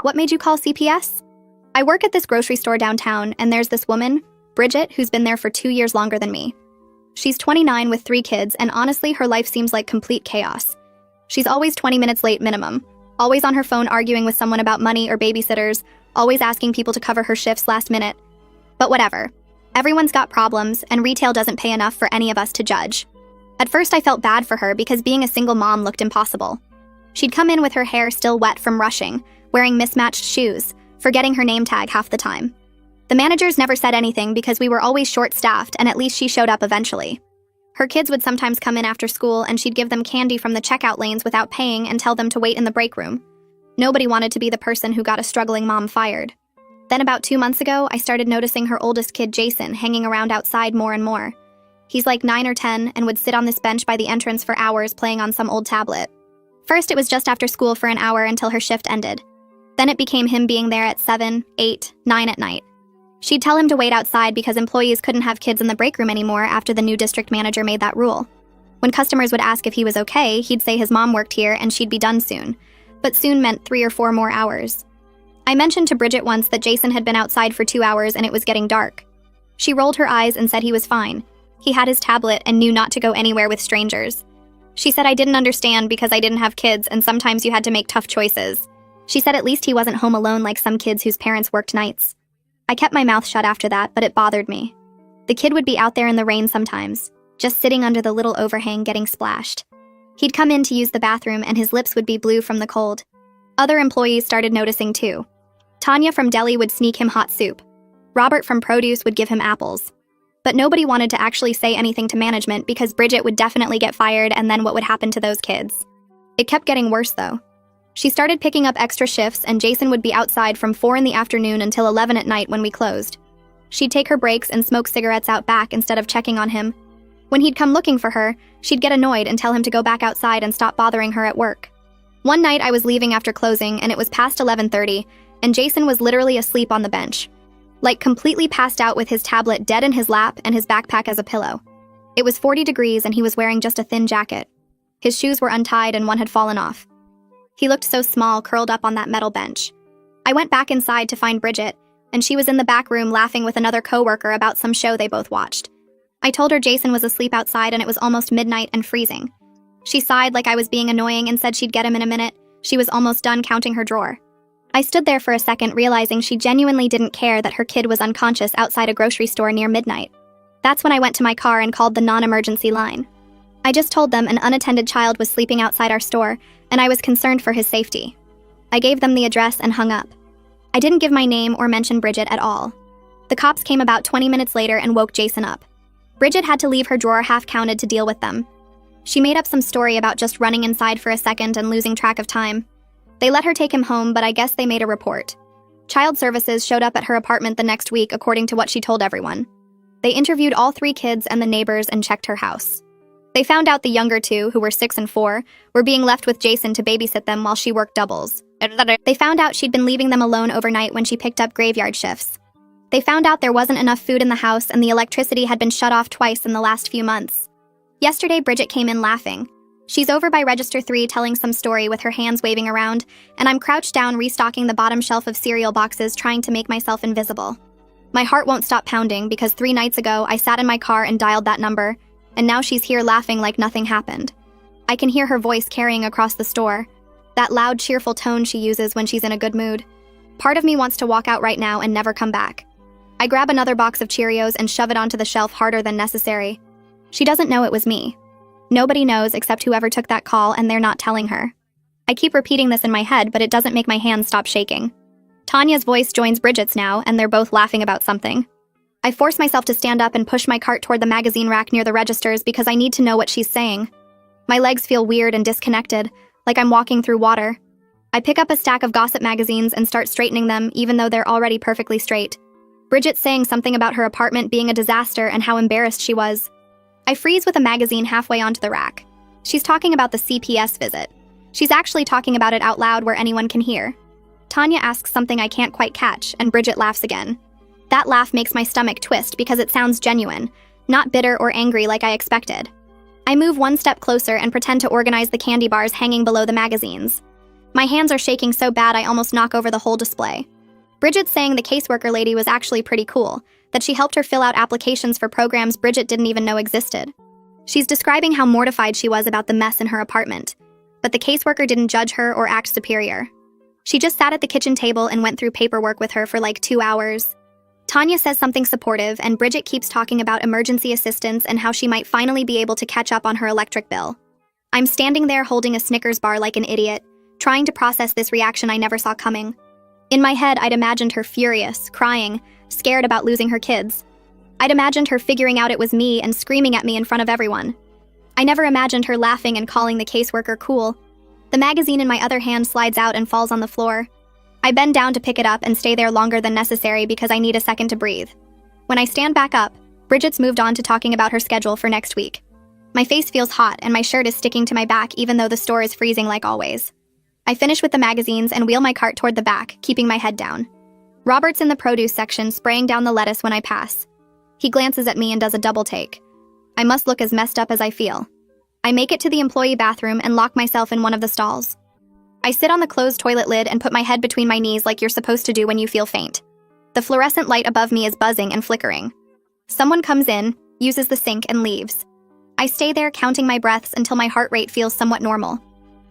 What made you call CPS? I work at this grocery store downtown, and there's this woman, Bridget, who's been there for 2 years longer than me. She's 29 with 3 kids, and honestly, her life seems like complete chaos. She's always 20 minutes late minimum, always on her phone arguing with someone about money or babysitters, always asking people to cover her shifts last minute. But whatever. Everyone's got problems, and retail doesn't pay enough for any of us to judge. At first, I felt bad for her because being a single mom looked impossible. She'd come in with her hair still wet from rushing, wearing mismatched shoes, forgetting her name tag half the time. The managers never said anything because we were always short-staffed, and at least she showed up eventually. Her kids would sometimes come in after school, and she'd give them candy from the checkout lanes without paying and tell them to wait in the break room. Nobody wanted to be the person who got a struggling mom fired. Then about 2 months ago, I started noticing her oldest kid, Jason, hanging around outside more and more. He's like 9 or 10 and would sit on this bench by the entrance for hours playing on some old tablet. First, it was just after school for an hour until her shift ended. Then it became him being there at 7, 8, 9 at night. She'd tell him to wait outside because employees couldn't have kids in the break room anymore after the new district manager made that rule. When customers would ask if he was okay, he'd say his mom worked here and she'd be done soon. But soon meant 3 or 4 more hours. I mentioned to Bridget once that Jason had been outside for 2 hours and it was getting dark. She rolled her eyes and said he was fine. He had his tablet and knew not to go anywhere with strangers. She said I didn't understand because I didn't have kids and sometimes you had to make tough choices. She said at least he wasn't home alone like some kids whose parents worked nights. I kept my mouth shut after that, but it bothered me. The kid would be out there in the rain sometimes, just sitting under the little overhang getting splashed. He'd come in to use the bathroom and his lips would be blue from the cold. Other employees started noticing too. Tanya from deli would sneak him hot soup. Robert from produce would give him apples. But nobody wanted to actually say anything to management because Bridget would definitely get fired and then what would happen to those kids? It kept getting worse though. She started picking up extra shifts and Jason would be outside from 4 in the afternoon until 11 at night when we closed. She'd take her breaks and smoke cigarettes out back instead of checking on him. When he'd come looking for her, she'd get annoyed and tell him to go back outside and stop bothering her at work. One night I was leaving after closing and it was past 11:30 and Jason was literally asleep on the bench. Like completely passed out with his tablet dead in his lap and his backpack as a pillow. It was 40 degrees and he was wearing just a thin jacket. His shoes were untied and one had fallen off. He looked so small curled up on that metal bench. I went back inside to find Bridget, and she was in the back room laughing with another coworker about some show they both watched. I told her Jason was asleep outside and it was almost midnight and freezing. She sighed like I was being annoying and said she'd get him in a minute. She was almost done counting her drawer. I stood there for a second realizing she genuinely didn't care that her kid was unconscious outside a grocery store near midnight. That's when I went to my car and called the non-emergency line. I just told them an unattended child was sleeping outside our store, and I was concerned for his safety. I gave them the address and hung up. I didn't give my name or mention Bridget at all. The cops came about 20 minutes later and woke Jason up. Bridget had to leave her drawer half-counted to deal with them. She made up some story about just running inside for a second and losing track of time. They let her take him home, but I guess they made a report. Child Services showed up at her apartment the next week according to what she told everyone. They interviewed all 3 kids and the neighbors and checked her house. They found out the younger 2, who were 6 and 4, were being left with Jason to babysit them while she worked doubles. They found out she'd been leaving them alone overnight when she picked up graveyard shifts. They found out there wasn't enough food in the house and the electricity had been shut off twice in the last few months. Yesterday, Bridget came in laughing. She's over by Register 3 telling some story with her hands waving around, and I'm crouched down restocking the bottom shelf of cereal boxes trying to make myself invisible. My heart won't stop pounding because 3 nights ago I sat in my car and dialed that number, and now she's here laughing like nothing happened. I can hear her voice carrying across the store, that loud, cheerful tone she uses when she's in a good mood. Part of me wants to walk out right now and never come back. I grab another box of Cheerios and shove it onto the shelf harder than necessary. She doesn't know it was me. Nobody knows except whoever took that call, and they're not telling her. I keep repeating this in my head, but it doesn't make my hands stop shaking. Tanya's voice joins Bridget's now, and they're both laughing about something. I force myself to stand up and push my cart toward the magazine rack near the registers because I need to know what she's saying. My legs feel weird and disconnected, like I'm walking through water. I pick up a stack of gossip magazines and start straightening them, even though they're already perfectly straight. Bridget's saying something about her apartment being a disaster and how embarrassed she was. I freeze with a magazine halfway onto the rack. She's talking about the CPS visit. She's actually talking about it out loud where anyone can hear. Tanya asks something I can't quite catch, and Bridget laughs again. That laugh makes my stomach twist because it sounds genuine, not bitter or angry like I expected. I move one step closer and pretend to organize the candy bars hanging below the magazines. My hands are shaking so bad I almost knock over the whole display. Bridget's saying the caseworker lady was actually pretty cool, that she helped her fill out applications for programs Bridget didn't even know existed. She's describing how mortified she was about the mess in her apartment, but the caseworker didn't judge her or act superior. She just sat at the kitchen table and went through paperwork with her for like 2 hours. Tanya says something supportive, and Bridget keeps talking about emergency assistance and how she might finally be able to catch up on her electric bill. I'm standing there holding a Snickers bar like an idiot, trying to process this reaction I never saw coming. In my head, I'd imagined her furious, crying, scared about losing her kids. I'd imagined her figuring out it was me and screaming at me in front of everyone. I never imagined her laughing and calling the caseworker cool. The magazine in my other hand slides out and falls on the floor. I bend down to pick it up and stay there longer than necessary because I need a second to breathe. When I stand back up, Bridget's moved on to talking about her schedule for next week. My face feels hot and my shirt is sticking to my back even though the store is freezing like always. I finish with the magazines and wheel my cart toward the back, keeping my head down. Robert's in the produce section spraying down the lettuce when I pass. He glances at me and does a double take. I must look as messed up as I feel. I make it to the employee bathroom and lock myself in one of the stalls. I sit on the closed toilet lid and put my head between my knees like you're supposed to do when you feel faint. The fluorescent light above me is buzzing and flickering. Someone comes in, uses the sink, and leaves. I stay there counting my breaths until my heart rate feels somewhat normal.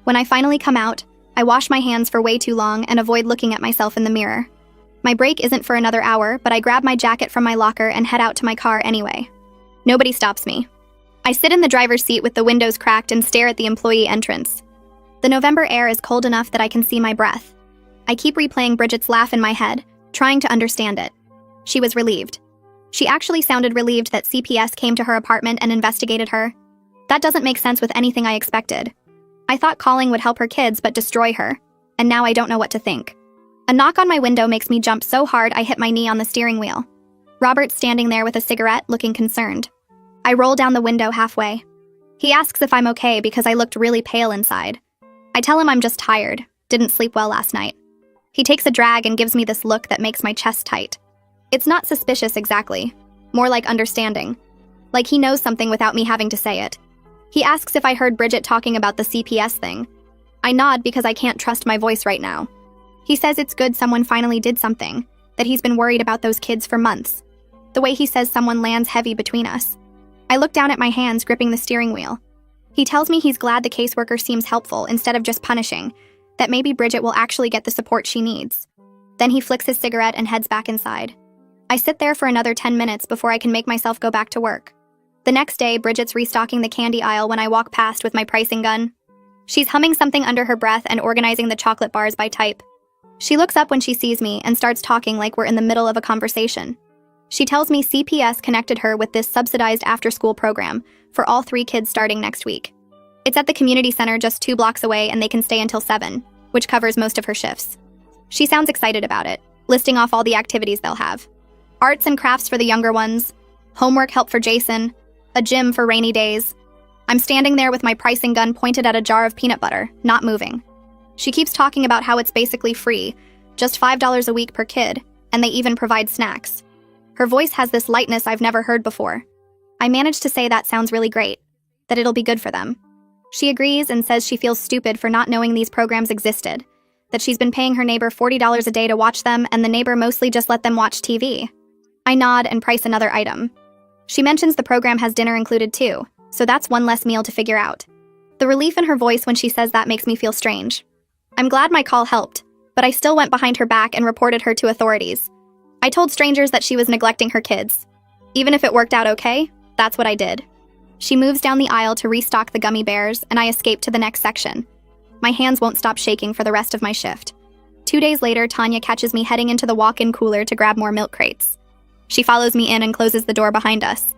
When I finally come out, I wash my hands for way too long and avoid looking at myself in the mirror. My break isn't for another hour, but I grab my jacket from my locker and head out to my car anyway. Nobody stops me. I sit in the driver's seat with the windows cracked and stare at the employee entrance. The November air is cold enough that I can see my breath. I keep replaying Bridget's laugh in my head, trying to understand it. She was relieved. She actually sounded relieved that CPS came to her apartment and investigated her. That doesn't make sense with anything I expected. I thought calling would help her kids but destroy her, and now I don't know what to think. A knock on my window makes me jump so hard I hit my knee on the steering wheel. Robert's standing there with a cigarette, looking concerned. I roll down the window halfway. He asks if I'm okay because I looked really pale inside. I tell him I'm just tired, didn't sleep well last night. He takes a drag and gives me this look that makes my chest tight. It's not suspicious exactly, more like understanding. Like he knows something without me having to say it. He asks if I heard Bridget talking about the CPS thing. I nod because I can't trust my voice right now. He says it's good someone finally did something, that he's been worried about those kids for months. The way he says someone lands heavy between us. I look down at my hands gripping the steering wheel. He tells me he's glad the caseworker seems helpful instead of just punishing, that maybe Bridget will actually get the support she needs. Then he flicks his cigarette and heads back inside. I sit there for another 10 minutes before I can make myself go back to work. The next day, Bridget's restocking the candy aisle when I walk past with my pricing gun. She's humming something under her breath and organizing the chocolate bars by type. She looks up when she sees me and starts talking like we're in the middle of a conversation. She tells me CPS connected her with this subsidized after-school program for all 3 kids starting next week. It's at the community center just 2 blocks away and they can stay until 7, which covers most of her shifts. She sounds excited about it, listing off all the activities they'll have. Arts and crafts for the younger ones, homework help for Jason, a gym for rainy days. I'm standing there with my pricing gun pointed at a jar of peanut butter, not moving. She keeps talking about how it's basically free, just $5 a week per kid, and they even provide snacks. Her voice has this lightness I've never heard before. I manage to say that sounds really great, that it'll be good for them. She agrees and says she feels stupid for not knowing these programs existed, that she's been paying her neighbor $40 a day to watch them and the neighbor mostly just let them watch TV. I nod and price another item. She mentions the program has dinner included too, so that's one less meal to figure out. The relief in her voice when she says that makes me feel strange. I'm glad my call helped, but I still went behind her back and reported her to authorities. I told strangers that she was neglecting her kids. Even if it worked out okay, that's what I did. She moves down the aisle to restock the gummy bears, and I escape to the next section. My hands won't stop shaking for the rest of my shift. 2 days later, Tanya catches me heading into the walk-in cooler to grab more milk crates. She follows me in and closes the door behind us.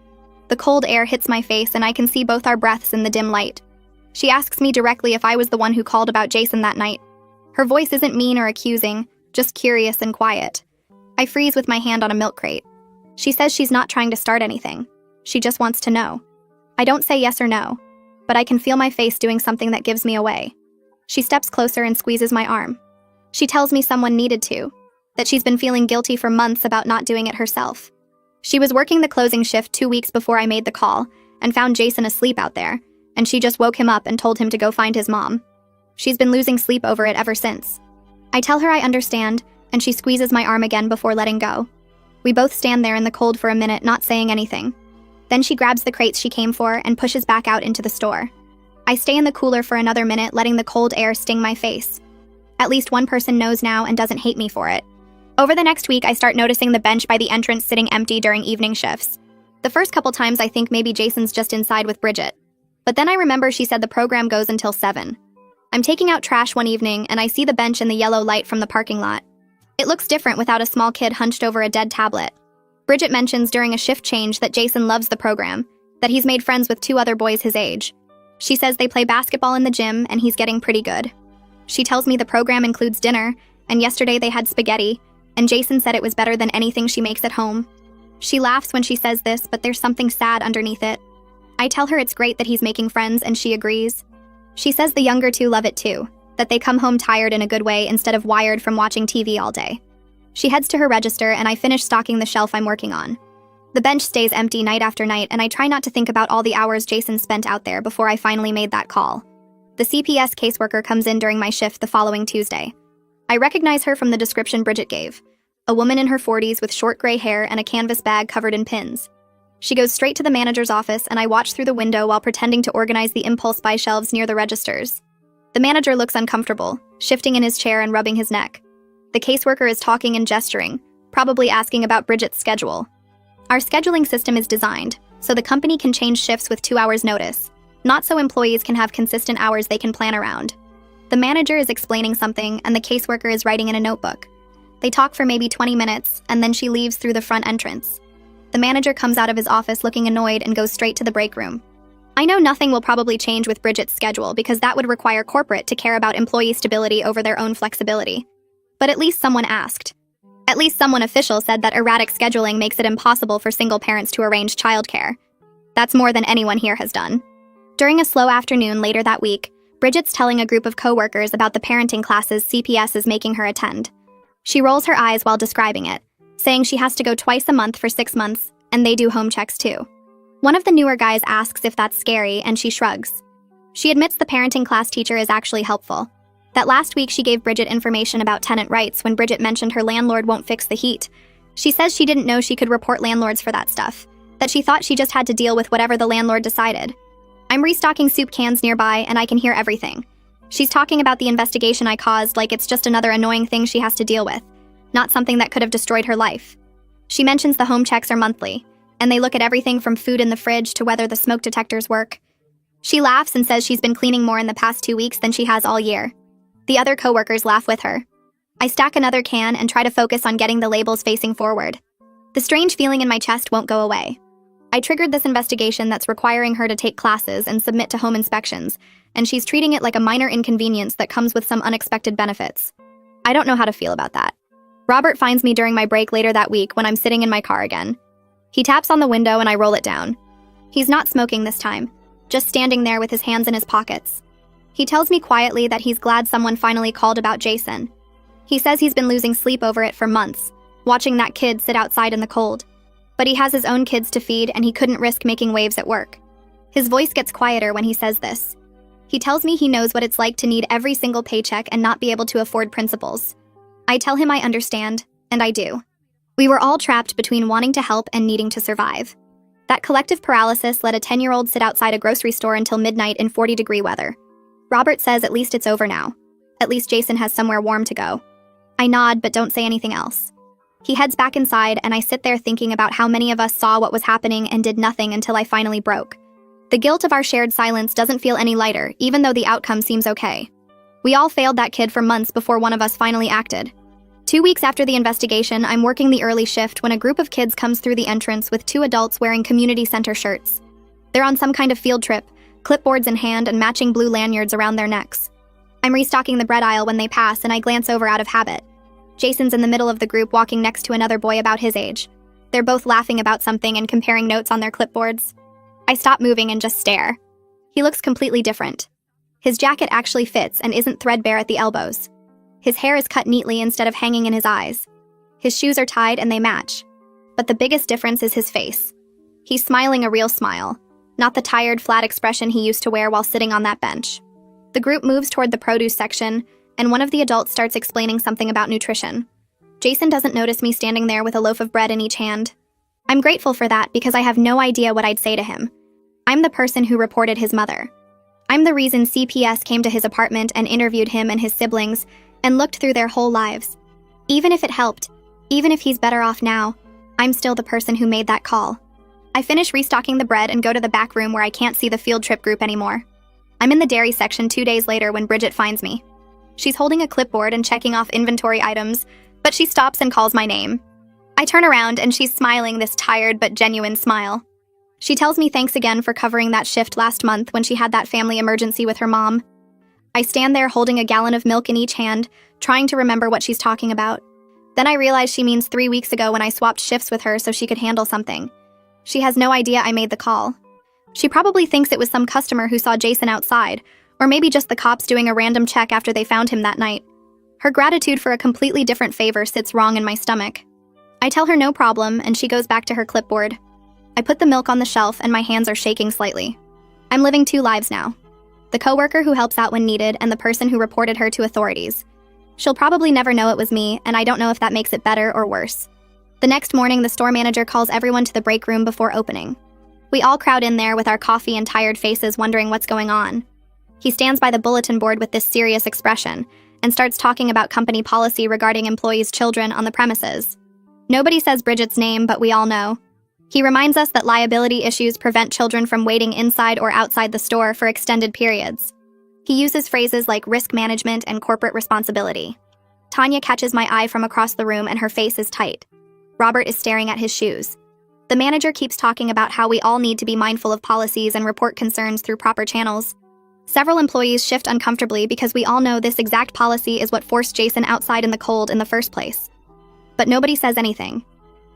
The cold air hits my face, and I can see both our breaths in the dim light. She asks me directly if I was the one who called about Jason that night. Her voice isn't mean or accusing, just curious and quiet. I freeze with my hand on a milk crate. She says she's not trying to start anything. She just wants to know. I don't say yes or no, but I can feel my face doing something that gives me away. She steps closer and squeezes my arm. She tells me someone needed to, that she's been feeling guilty for months about not doing it herself. She was working the closing shift 2 weeks before I made the call and found Jason asleep out there, and she just woke him up and told him to go find his mom. She's been losing sleep over it ever since. I tell her I understand, and she squeezes my arm again before letting go. We both stand there in the cold for a minute, not saying anything. Then she grabs the crates she came for and pushes back out into the store. I stay in the cooler for another minute, letting the cold air sting my face. At least one person knows now and doesn't hate me for it. Over the next week, I start noticing the bench by the entrance sitting empty during evening shifts. The first couple times I think maybe Jason's just inside with Bridget. But then I remember she said the program goes until 7. I'm taking out trash one evening and I see the bench in the yellow light from the parking lot. It looks different without a small kid hunched over a dead tablet. Bridget mentions during a shift change that Jason loves the program, that he's made friends with 2 other boys his age. She says they play basketball in the gym and he's getting pretty good. She tells me the program includes dinner, and yesterday they had spaghetti, and Jason said it was better than anything she makes at home. She laughs when she says this, but there's something sad underneath it. I tell her it's great that he's making friends, and she agrees. She says the younger 2 love it too, that they come home tired in a good way instead of wired from watching TV all day. She heads to her register and I finish stocking the shelf I'm working on. The bench stays empty night after night, and I try not to think about all the hours Jason spent out there before I finally made that call. The CPS caseworker comes in during my shift the following Tuesday. I recognize her from the description Bridget gave, a woman in her 40s with short gray hair and a canvas bag covered in pins. She goes straight to the manager's office, and I watch through the window while pretending to organize the impulse buy shelves near the registers. The manager looks uncomfortable, shifting in his chair and rubbing his neck. The caseworker is talking and gesturing, probably asking about Bridget's schedule. Our scheduling system is designed so the company can change shifts with 2 hours' notice, not so employees can have consistent hours they can plan around. The manager is explaining something, and the caseworker is writing in a notebook. They talk for maybe 20 minutes, and then she leaves through the front entrance. The manager comes out of his office looking annoyed and goes straight to the break room. I know nothing will probably change with Bridget's schedule because that would require corporate to care about employee stability over their own flexibility. But at least someone asked. At least someone official said that erratic scheduling makes it impossible for single parents to arrange childcare. That's more than anyone here has done. During a slow afternoon later that week, Bridget's telling a group of coworkers about the parenting classes CPS is making her attend. She rolls her eyes while describing it, saying she has to go twice a month for 6 months, and they do home checks too. One of the newer guys asks if that's scary, and she shrugs. She admits the parenting class teacher is actually helpful. That last week she gave Bridget information about tenant rights when Bridget mentioned her landlord won't fix the heat. She says she didn't know she could report landlords for that stuff, that she thought she just had to deal with whatever the landlord decided. I'm restocking soup cans nearby, and I can hear everything. She's talking about the investigation I caused like it's just another annoying thing she has to deal with, not something that could have destroyed her life. She mentions the home checks are monthly, and they look at everything from food in the fridge to whether the smoke detectors work. She laughs and says she's been cleaning more in the past 2 weeks than she has all year. The other coworkers laugh with her. I stack another can and try to focus on getting the labels facing forward. The strange feeling in my chest won't go away. I triggered this investigation that's requiring her to take classes and submit to home inspections, and she's treating it like a minor inconvenience that comes with some unexpected benefits. I don't know how to feel about that. Robert finds me during my break later that week when I'm sitting in my car again. He taps on the window and I roll it down. He's not smoking this time, just standing there with his hands in his pockets. He tells me quietly that he's glad someone finally called about Jason. He says he's been losing sleep over it for months, watching that kid sit outside in the cold. But he has his own kids to feed and he couldn't risk making waves at work. His voice gets quieter when he says this. He tells me he knows what it's like to need every single paycheck and not be able to afford principals. I tell him I understand, and I do. We were all trapped between wanting to help and needing to survive. That collective paralysis let a 10-year-old sit outside a grocery store until midnight in 40-degree weather. Robert says at least it's over now. At least Jason has somewhere warm to go. I nod but don't say anything else. He heads back inside and I sit there thinking about how many of us saw what was happening and did nothing until I finally broke. The guilt of our shared silence doesn't feel any lighter, even though the outcome seems okay. We all failed that kid for months before one of us finally acted. 2 weeks after the investigation, I'm working the early shift when a group of kids comes through the entrance with 2 adults wearing community center shirts. They're on some kind of field trip, clipboards in hand and matching blue lanyards around their necks. I'm restocking the bread aisle when they pass and I glance over out of habit. Jason's in the middle of the group walking next to another boy about his age. They're both laughing about something and comparing notes on their clipboards. I stop moving and just stare. He looks completely different. His jacket actually fits and isn't threadbare at the elbows. His hair is cut neatly instead of hanging in his eyes. His shoes are tied and they match. But the biggest difference is his face. He's smiling a real smile, not the tired, flat expression he used to wear while sitting on that bench. The group moves toward the produce section, and one of the adults starts explaining something about nutrition. Jason doesn't notice me standing there with a loaf of bread in each hand. I'm grateful for that because I have no idea what I'd say to him. I'm the person who reported his mother. I'm the reason CPS came to his apartment and interviewed him and his siblings and looked through their whole lives. Even if it helped, even if he's better off now, I'm still the person who made that call. I finish restocking the bread and go to the back room where I can't see the field trip group anymore. I'm in the dairy section 2 days later when Bridget finds me. She's holding a clipboard and checking off inventory items, but she stops and calls my name. I turn around and she's smiling this tired but genuine smile. She tells me thanks again for covering that shift last month when she had that family emergency with her mom. I stand there holding a gallon of milk in each hand, trying to remember what she's talking about. Then I realize she means 3 weeks ago when I swapped shifts with her so she could handle something. She has no idea I made the call. She probably thinks it was some customer who saw Jason outside, or maybe just the cops doing a random check after they found him that night. Her gratitude for a completely different favor sits wrong in my stomach. I tell her no problem, and she goes back to her clipboard. I put the milk on the shelf, and my hands are shaking slightly. I'm living 2 lives now. The coworker who helps out when needed, and the person who reported her to authorities. She'll probably never know it was me, and I don't know if that makes it better or worse. The next morning, the store manager calls everyone to the break room before opening. We all crowd in there with our coffee and tired faces wondering what's going on. He stands by the bulletin board with this serious expression and starts talking about company policy regarding employees' children on the premises. Nobody says Bridget's name, but we all know. He reminds us that liability issues prevent children from waiting inside or outside the store for extended periods. He uses phrases like risk management and corporate responsibility. Tanya catches my eye from across the room and her face is tight. Robert is staring at his shoes. The manager keeps talking about how we all need to be mindful of policies and report concerns through proper channels. Several employees shift uncomfortably because we all know this exact policy is what forced Jason outside in the cold in the first place. But nobody says anything.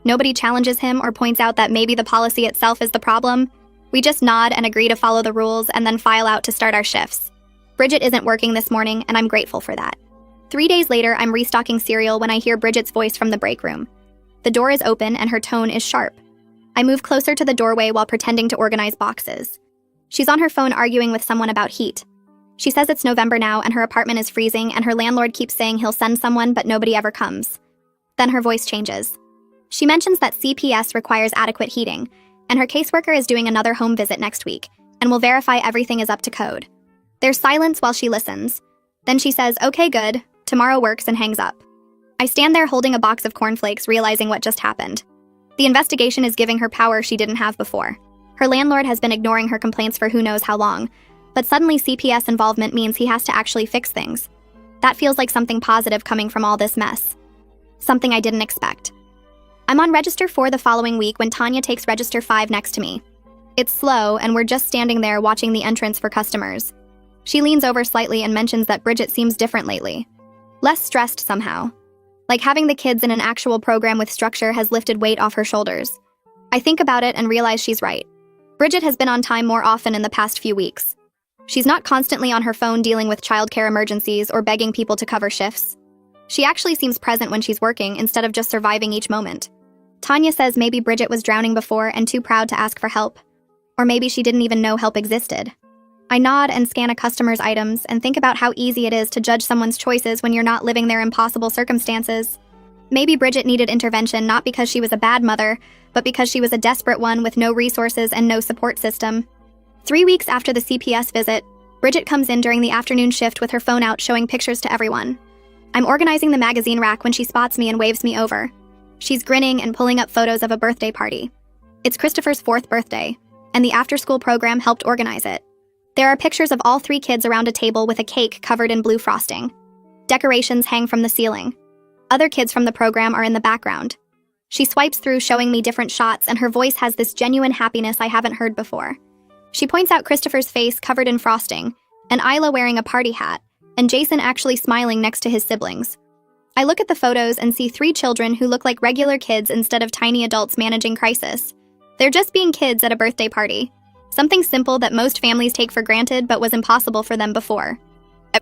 Nobody challenges him or points out that maybe the policy itself is the problem. We just nod and agree to follow the rules and then file out to start our shifts. Bridget isn't working this morning, and I'm grateful for that. 3 days later, I'm restocking cereal when I hear Bridget's voice from the break room. The door is open and her tone is sharp. I move closer to the doorway while pretending to organize boxes. She's on her phone arguing with someone about heat. She says it's November now and her apartment is freezing and her landlord keeps saying he'll send someone but nobody ever comes. Then her voice changes. She mentions that CPS requires adequate heating, and her caseworker is doing another home visit next week, and will verify everything is up to code. There's silence while she listens. Then she says, "Okay, good, tomorrow works," and hangs up. I stand there holding a box of cornflakes, realizing what just happened. The investigation is giving her power she didn't have before. Her landlord has been ignoring her complaints for who knows how long, but suddenly CPS involvement means he has to actually fix things. That feels like something positive coming from all this mess. Something I didn't expect. I'm on Register 4 the following week when Tanya takes Register 5 next to me. It's slow, and we're just standing there watching the entrance for customers. She leans over slightly and mentions that Bridget seems different lately. Less stressed somehow. Like having the kids in an actual program with structure has lifted weight off her shoulders. I think about it and realize she's right. Bridget has been on time more often in the past few weeks. She's not constantly on her phone dealing with childcare emergencies or begging people to cover shifts. She actually seems present when she's working instead of just surviving each moment. Tanya says maybe Bridget was drowning before and too proud to ask for help. Or maybe she didn't even know help existed. I nod and scan a customer's items and think about how easy it is to judge someone's choices when you're not living their impossible circumstances. Maybe Bridget needed intervention not because she was a bad mother, but because she was a desperate one with no resources and no support system. 3 weeks after the CPS visit, Bridget comes in during the afternoon shift with her phone out showing pictures to everyone. I'm organizing the magazine rack when she spots me and waves me over. She's grinning and pulling up photos of a birthday party. It's Christopher's 4th birthday, and the after-school program helped organize it. There are pictures of all 3 kids around a table with a cake covered in blue frosting. Decorations hang from the ceiling. Other kids from the program are in the background. She swipes through showing me different shots, and her voice has this genuine happiness I haven't heard before. She points out Christopher's face covered in frosting, and Isla wearing a party hat, and Jason actually smiling next to his siblings. I look at the photos and see 3 children who look like regular kids instead of tiny adults managing crisis. They're just being kids at a birthday party. Something simple that most families take for granted but was impossible for them before.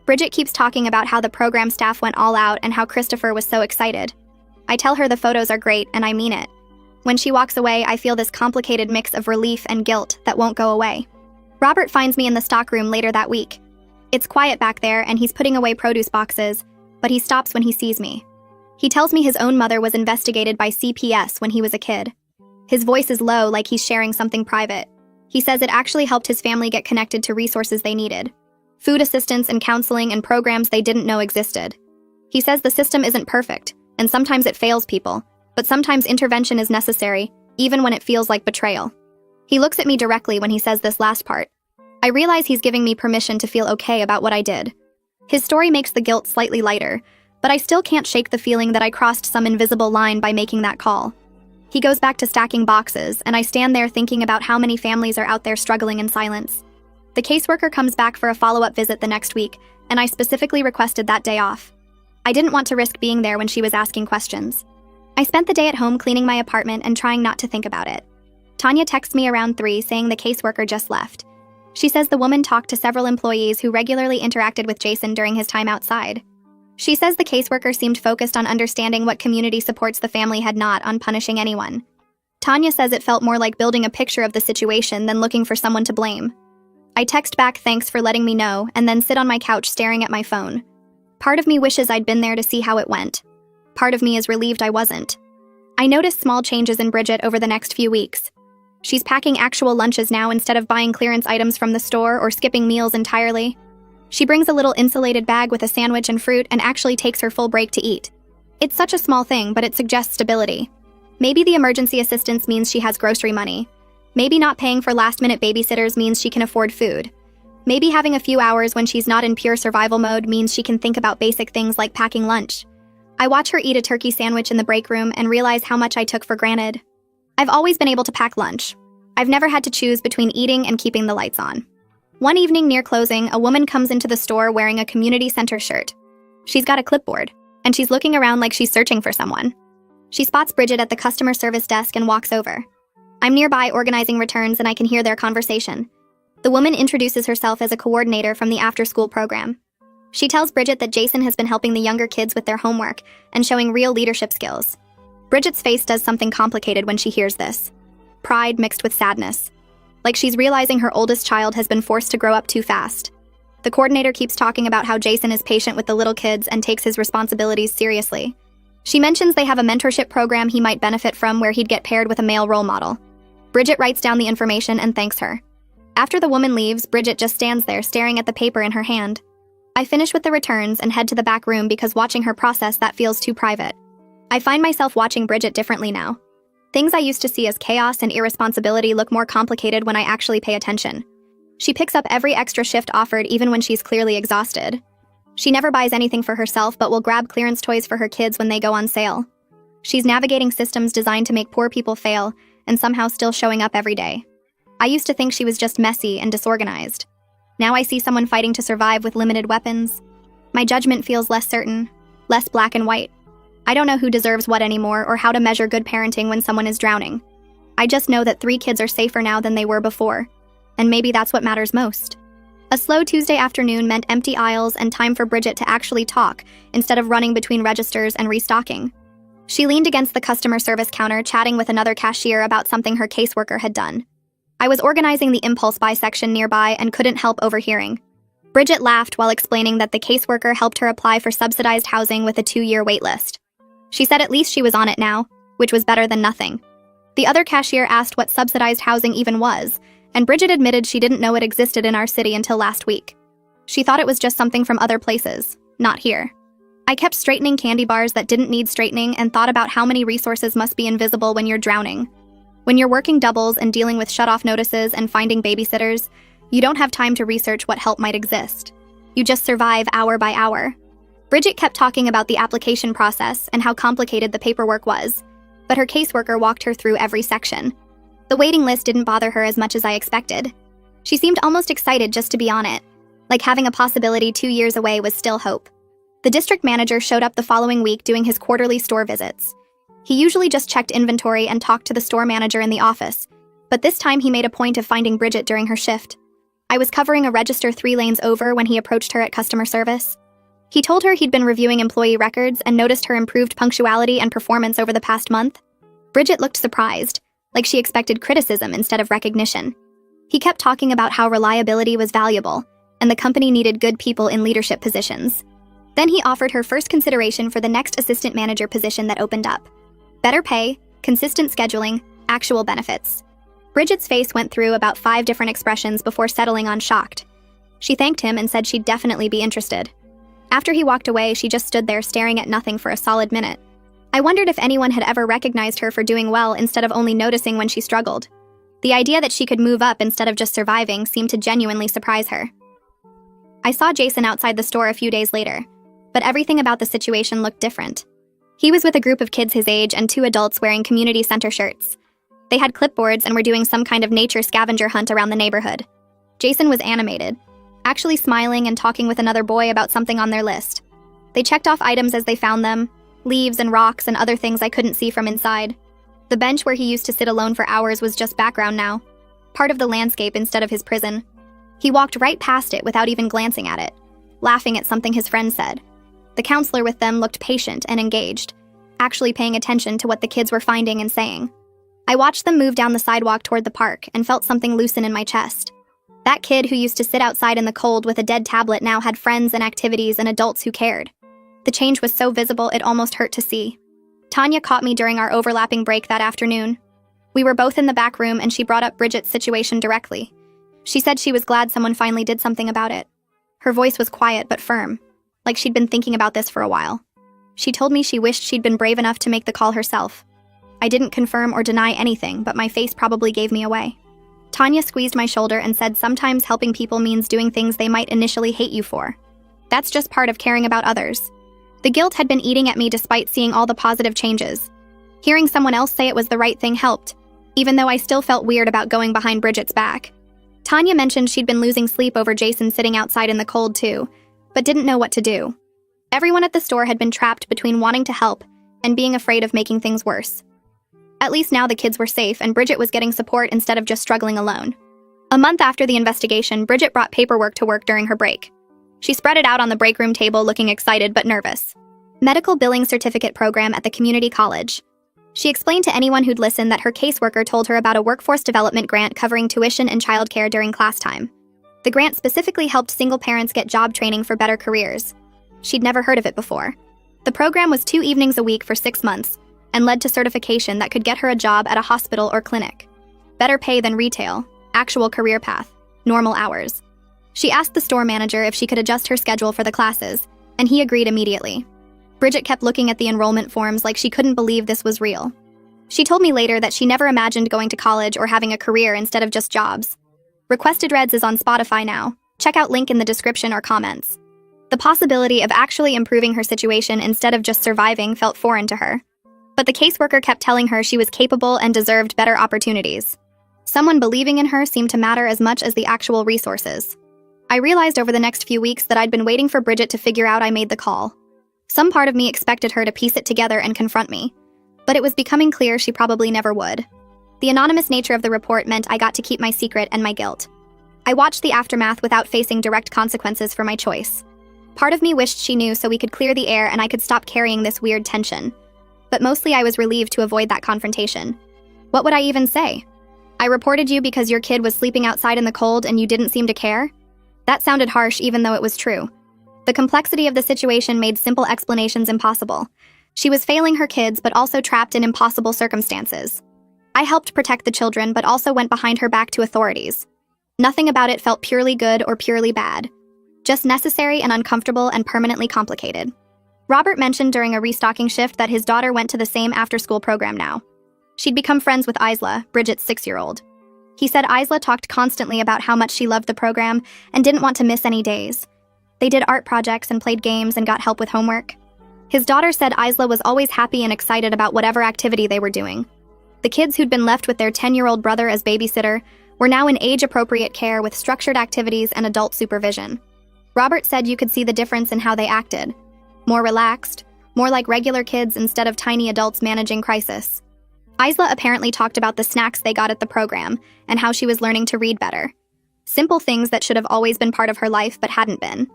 Bridget keeps talking about how the program staff went all out and how Christopher was so excited. I tell her the photos are great, and I mean it. When she walks away, I feel this complicated mix of relief and guilt that won't go away. Robert finds me in the stockroom later that week. It's quiet back there and he's putting away produce boxes, but he stops when he sees me. He tells me his own mother was investigated by CPS when he was a kid. His voice is low, like he's sharing something private. He says it actually helped his family get connected to resources they needed. Food assistance and counseling and programs they didn't know existed. He says the system isn't perfect, and sometimes it fails people, but sometimes intervention is necessary, even when it feels like betrayal. He looks at me directly when he says this last part. I realize he's giving me permission to feel okay about what I did. His story makes the guilt slightly lighter, but I still can't shake the feeling that I crossed some invisible line by making that call. He goes back to stacking boxes, and I stand there thinking about how many families are out there struggling in silence. The caseworker comes back for a follow-up visit the next week, and I specifically requested that day off. I didn't want to risk being there when she was asking questions. I spent the day at home cleaning my apartment and trying not to think about it. Tanya texts me around 3 saying the caseworker just left. She says the woman talked to several employees who regularly interacted with Jason during his time outside. She says the caseworker seemed focused on understanding what community supports the family had, not on punishing anyone. Tanya says it felt more like building a picture of the situation than looking for someone to blame. I text back thanks for letting me know and then sit on my couch staring at my phone. Part of me wishes I'd been there to see how it went. Part of me is relieved I wasn't. I noticed small changes in Bridget over the next few weeks. She's packing actual lunches now instead of buying clearance items from the store or skipping meals entirely. She brings a little insulated bag with a sandwich and fruit and actually takes her full break to eat. It's such a small thing, but it suggests stability. Maybe the emergency assistance means she has grocery money. Maybe not paying for last-minute babysitters means she can afford food. Maybe having a few hours when she's not in pure survival mode means she can think about basic things like packing lunch. I watch her eat a turkey sandwich in the break room and realize how much I took for granted. I've always been able to pack lunch. I've never had to choose between eating and keeping the lights on. One evening near closing, a woman comes into the store wearing a community center shirt. She's got a clipboard, and she's looking around like she's searching for someone. She spots Bridget at the customer service desk and walks over. I'm nearby organizing returns and I can hear their conversation. The woman introduces herself as a coordinator from the after-school program. She tells Bridget that Jason has been helping the younger kids with their homework and showing real leadership skills. Bridget's face does something complicated when she hears this. Pride mixed with sadness. Like she's realizing her oldest child has been forced to grow up too fast. The coordinator keeps talking about how Jason is patient with the little kids and takes his responsibilities seriously. She mentions they have a mentorship program he might benefit from where he'd get paired with a male role model. Bridget writes down the information and thanks her. After the woman leaves, Bridget just stands there staring at the paper in her hand. I finish with the returns and head to the back room because watching her process that feels too private. I find myself watching Bridget differently now. Things I used to see as chaos and irresponsibility look more complicated when I actually pay attention. She picks up every extra shift offered even when she's clearly exhausted. She never buys anything for herself but will grab clearance toys for her kids when they go on sale. She's navigating systems designed to make poor people fail and somehow still showing up every day. I used to think she was just messy and disorganized. Now I see someone fighting to survive with limited weapons. My judgment feels less certain, less black and white. I don't know who deserves what anymore or how to measure good parenting when someone is drowning. I just know that 3 kids are safer now than they were before, and maybe that's what matters most. A slow Tuesday afternoon meant empty aisles and time for Bridget to actually talk instead of running between registers and restocking. She leaned against the customer service counter chatting with another cashier about something her caseworker had done. I was organizing the impulse buy section nearby and couldn't help overhearing. Bridget laughed while explaining that the caseworker helped her apply for subsidized housing with a 2-year waitlist. She said at least she was on it now, which was better than nothing. The other cashier asked what subsidized housing even was, and Bridget admitted she didn't know it existed in our city until last week. She thought it was just something from other places, not here. I kept straightening candy bars that didn't need straightening and thought about how many resources must be invisible when you're drowning. When you're working doubles and dealing with shut-off notices and finding babysitters, you don't have time to research what help might exist. You just survive hour by hour. Bridget kept talking about the application process and how complicated the paperwork was, but her caseworker walked her through every section. The waiting list didn't bother her as much as I expected. She seemed almost excited just to be on it, like having a possibility 2 years away was still hope. The district manager showed up the following week doing his quarterly store visits. He usually just checked inventory and talked to the store manager in the office, but this time he made a point of finding Bridget during her shift. I was covering a register 3 lanes over when he approached her at customer service. He told her he'd been reviewing employee records and noticed her improved punctuality and performance over the past month. Bridget looked surprised, like she expected criticism instead of recognition. He kept talking about how reliability was valuable, and the company needed good people in leadership positions. Then he offered her first consideration for the next assistant manager position that opened up. Better pay, consistent scheduling, actual benefits. Bridget's face went through about 5 different expressions before settling on shocked. She thanked him and said she'd definitely be interested. After he walked away, she just stood there staring at nothing for a solid minute. I wondered if anyone had ever recognized her for doing well instead of only noticing when she struggled. The idea that she could move up instead of just surviving seemed to genuinely surprise her. I saw Jason outside the store a few days later, but everything about the situation looked different. He was with a group of kids his age and 2 adults wearing community center shirts. They had clipboards and were doing some kind of nature scavenger hunt around the neighborhood. Jason was animated, actually smiling and talking with another boy about something on their list. They checked off items as they found them, leaves and rocks and other things I couldn't see from inside. The bench where he used to sit alone for hours was just background now, part of the landscape instead of his prison. He walked right past it without even glancing at it, laughing at something his friend said. The counselor with them looked patient and engaged, actually paying attention to what the kids were finding and saying. I watched them move down the sidewalk toward the park and felt something loosen in my chest. That kid who used to sit outside in the cold with a dead tablet now had friends and activities and adults who cared. The change was so visible it almost hurt to see. Tanya caught me during our overlapping break that afternoon. We were both in the back room and she brought up Bridget's situation directly. She said she was glad someone finally did something about it. Her voice was quiet but firm, like she'd been thinking about this for a while. She told me she wished she'd been brave enough to make the call herself. I didn't confirm or deny anything, but my face probably gave me away. Tanya squeezed my shoulder and said sometimes helping people means doing things they might initially hate you for. That's just part of caring about others. The guilt had been eating at me despite seeing all the positive changes. Hearing someone else say it was the right thing helped, even though I still felt weird about going behind Bridget's back. Tanya mentioned she'd been losing sleep over Jason sitting outside in the cold too, but didn't know what to do. Everyone at the store had been trapped between wanting to help and being afraid of making things worse. At least now the kids were safe and Bridget was getting support instead of just struggling alone. A month after the investigation, Bridget brought paperwork to work during her break. She spread it out on the break room table looking excited but nervous. Medical billing certificate program at the community college. She explained to anyone who'd listen that her caseworker told her about a workforce development grant covering tuition and childcare during class time. The grant specifically helped single parents get job training for better careers. She'd never heard of it before. The program was 2 evenings a week for 6 months and led to certification that could get her a job at a hospital or clinic. Better pay than retail, actual career path, normal hours. She asked the store manager if she could adjust her schedule for the classes, and he agreed immediately. Bridget kept looking at the enrollment forms like she couldn't believe this was real. She told me later that she never imagined going to college or having a career instead of just jobs. Requested Reds is on Spotify now. Check out link in the description or comments. The possibility of actually improving her situation instead of just surviving felt foreign to her. But the caseworker kept telling her she was capable and deserved better opportunities. Someone believing in her seemed to matter as much as the actual resources. I realized over the next few weeks that I'd been waiting for Bridget to figure out I made the call. Some part of me expected her to piece it together and confront me, but it was becoming clear she probably never would. The anonymous nature of the report meant I got to keep my secret and my guilt. I watched the aftermath without facing direct consequences for my choice. Part of me wished she knew so we could clear the air and I could stop carrying this weird tension. But mostly I was relieved to avoid that confrontation. What would I even say? I reported you because your kid was sleeping outside in the cold and you didn't seem to care? That sounded harsh even though it was true. The complexity of the situation made simple explanations impossible. She was failing her kids but also trapped in impossible circumstances. I helped protect the children but also went behind her back to authorities. Nothing about it felt purely good or purely bad. Just necessary and uncomfortable and permanently complicated. Robert mentioned during a restocking shift that his daughter went to the same after-school program now. She'd become friends with Isla, Bridget's 6-year-old. He said Isla talked constantly about how much she loved the program and didn't want to miss any days. They did art projects and played games and got help with homework. His daughter said Isla was always happy and excited about whatever activity they were doing. The kids who'd been left with their 10-year-old brother as babysitter were now in age-appropriate care with structured activities and adult supervision. Robert said you could see the difference in how they acted. More relaxed, more like regular kids instead of tiny adults managing crisis. Isla apparently talked about the snacks they got at the program and how she was learning to read better. Simple things that should have always been part of her life but hadn't been.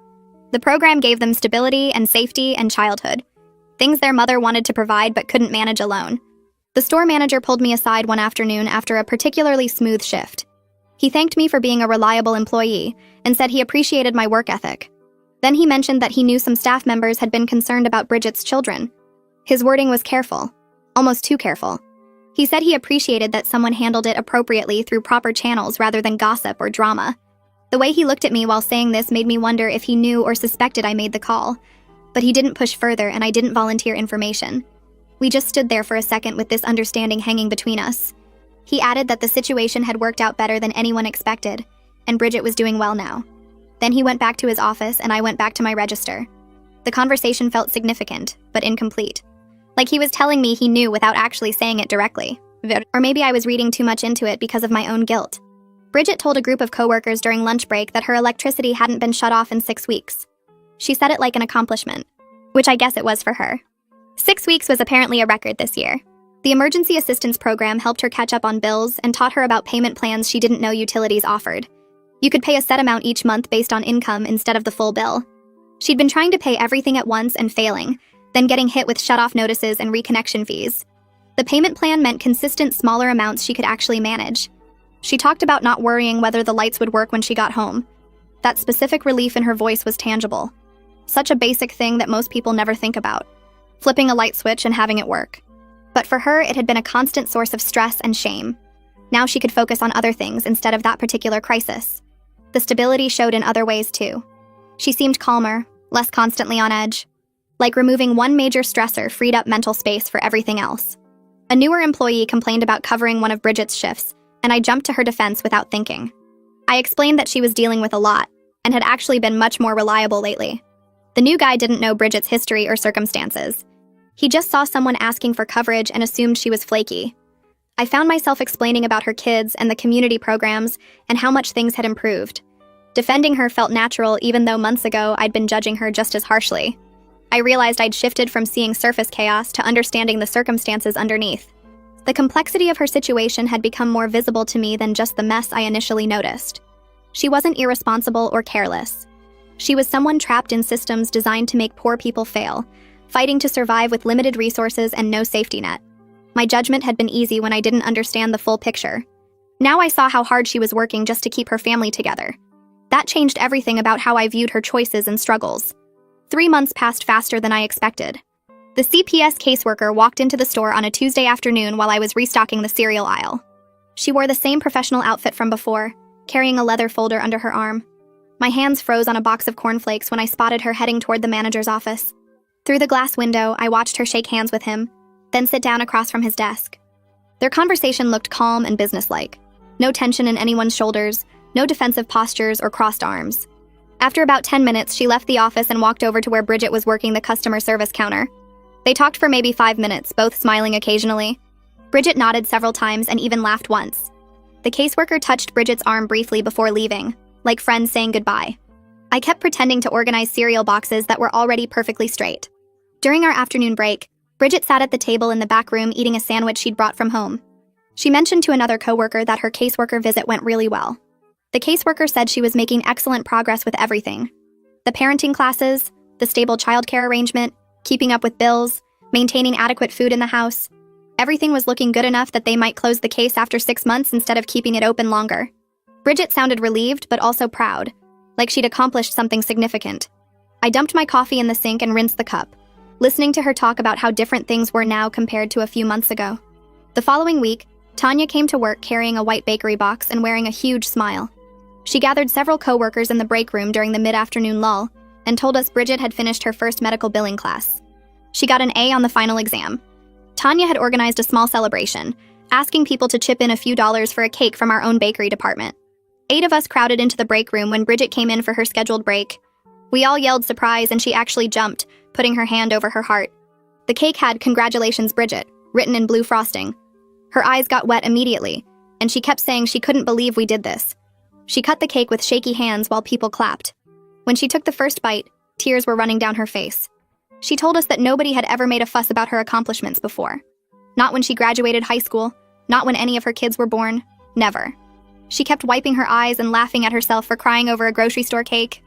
The program gave them stability and safety and childhood, things their mother wanted to provide but couldn't manage alone. The store manager pulled me aside one afternoon after a particularly smooth shift. He thanked me for being a reliable employee and said he appreciated my work ethic. Then he mentioned that he knew some staff members had been concerned about Bridget's children. His wording was careful, almost too careful. He said he appreciated that someone handled it appropriately through proper channels rather than gossip or drama. The way he looked at me while saying this made me wonder if he knew or suspected I made the call. But he didn't push further and I didn't volunteer information. We just stood there for a second with this understanding hanging between us. He added that the situation had worked out better than anyone expected, and Bridget was doing well now. Then he went back to his office and I went back to my register. The conversation felt significant, but incomplete. Like he was telling me he knew without actually saying it directly. Or maybe I was reading too much into it because of my own guilt. Bridget told a group of coworkers during lunch break that her electricity hadn't been shut off in 6 weeks. She said it like an accomplishment, which I guess it was for her. 6 weeks was apparently a record this year. The emergency assistance program helped her catch up on bills and taught her about payment plans she didn't know utilities offered. You could pay a set amount each month based on income instead of the full bill. She'd been trying to pay everything at once and failing, then getting hit with shut-off notices and reconnection fees. The payment plan meant consistent smaller amounts she could actually manage. She talked about not worrying whether the lights would work when she got home. That specific relief in her voice was tangible. Such a basic thing that most people never think about. Flipping a light switch and having it work. But for her, it had been a constant source of stress and shame. Now she could focus on other things instead of that particular crisis. The stability showed in other ways too. She seemed calmer, less constantly on edge. Like removing one major stressor freed up mental space for everything else. A newer employee complained about covering one of Bridget's shifts, and I jumped to her defense without thinking. I explained that she was dealing with a lot, and had actually been much more reliable lately. The new guy didn't know Bridget's history or circumstances. He just saw someone asking for coverage and assumed she was flaky. I found myself explaining about her kids and the community programs and how much things had improved. Defending her felt natural even though months ago I'd been judging her just as harshly. I realized I'd shifted from seeing surface chaos to understanding the circumstances underneath. The complexity of her situation had become more visible to me than just the mess I initially noticed. She wasn't irresponsible or careless. She was someone trapped in systems designed to make poor people fail, fighting to survive with limited resources and no safety net. My judgment had been easy when I didn't understand the full picture. Now I saw how hard she was working just to keep her family together. That changed everything about how I viewed her choices and struggles. 3 months passed faster than I expected. The CPS caseworker walked into the store on a Tuesday afternoon while I was restocking the cereal aisle. She wore the same professional outfit from before, carrying a leather folder under her arm. My hands froze on a box of cornflakes when I spotted her heading toward the manager's office. Through the glass window, I watched her shake hands with him, then sit down across from his desk. Their conversation looked calm and businesslike. No tension in anyone's shoulders, no defensive postures or crossed arms. After about 10 minutes, she left the office and walked over to where Bridget was working the customer service counter. They talked for maybe 5 minutes, both smiling occasionally. Bridget nodded several times and even laughed once. The caseworker touched Bridget's arm briefly before leaving, like friends saying goodbye. I kept pretending to organize cereal boxes that were already perfectly straight. During our afternoon break, Bridget sat at the table in the back room eating a sandwich she'd brought from home. She mentioned to another coworker that her caseworker visit went really well. The caseworker said she was making excellent progress with everything. The parenting classes, the stable childcare arrangement, keeping up with bills, maintaining adequate food in the house. Everything was looking good enough that they might close the case after 6 months instead of keeping it open longer. Bridget sounded relieved but also proud, like she'd accomplished something significant. I dumped my coffee in the sink and rinsed the cup, listening to her talk about how different things were now compared to a few months ago. The following week, Tanya came to work carrying a white bakery box and wearing a huge smile. She gathered several coworkers in the break room during the mid-afternoon lull and told us Bridget had finished her first medical billing class. She got an A on the final exam. Tanya had organized a small celebration, asking people to chip in a few dollars for a cake from our own bakery department. 8 of us crowded into the break room when Bridget came in for her scheduled break. We all yelled surprise and she actually jumped, putting her hand over her heart. The cake had "Congratulations, Bridget," written in blue frosting. Her eyes got wet immediately, and she kept saying she couldn't believe we did this. She cut the cake with shaky hands while people clapped. When she took the first bite, tears were running down her face. She told us that nobody had ever made a fuss about her accomplishments before. Not when she graduated high school, not when any of her kids were born, never. She kept wiping her eyes and laughing at herself for crying over a grocery store cake.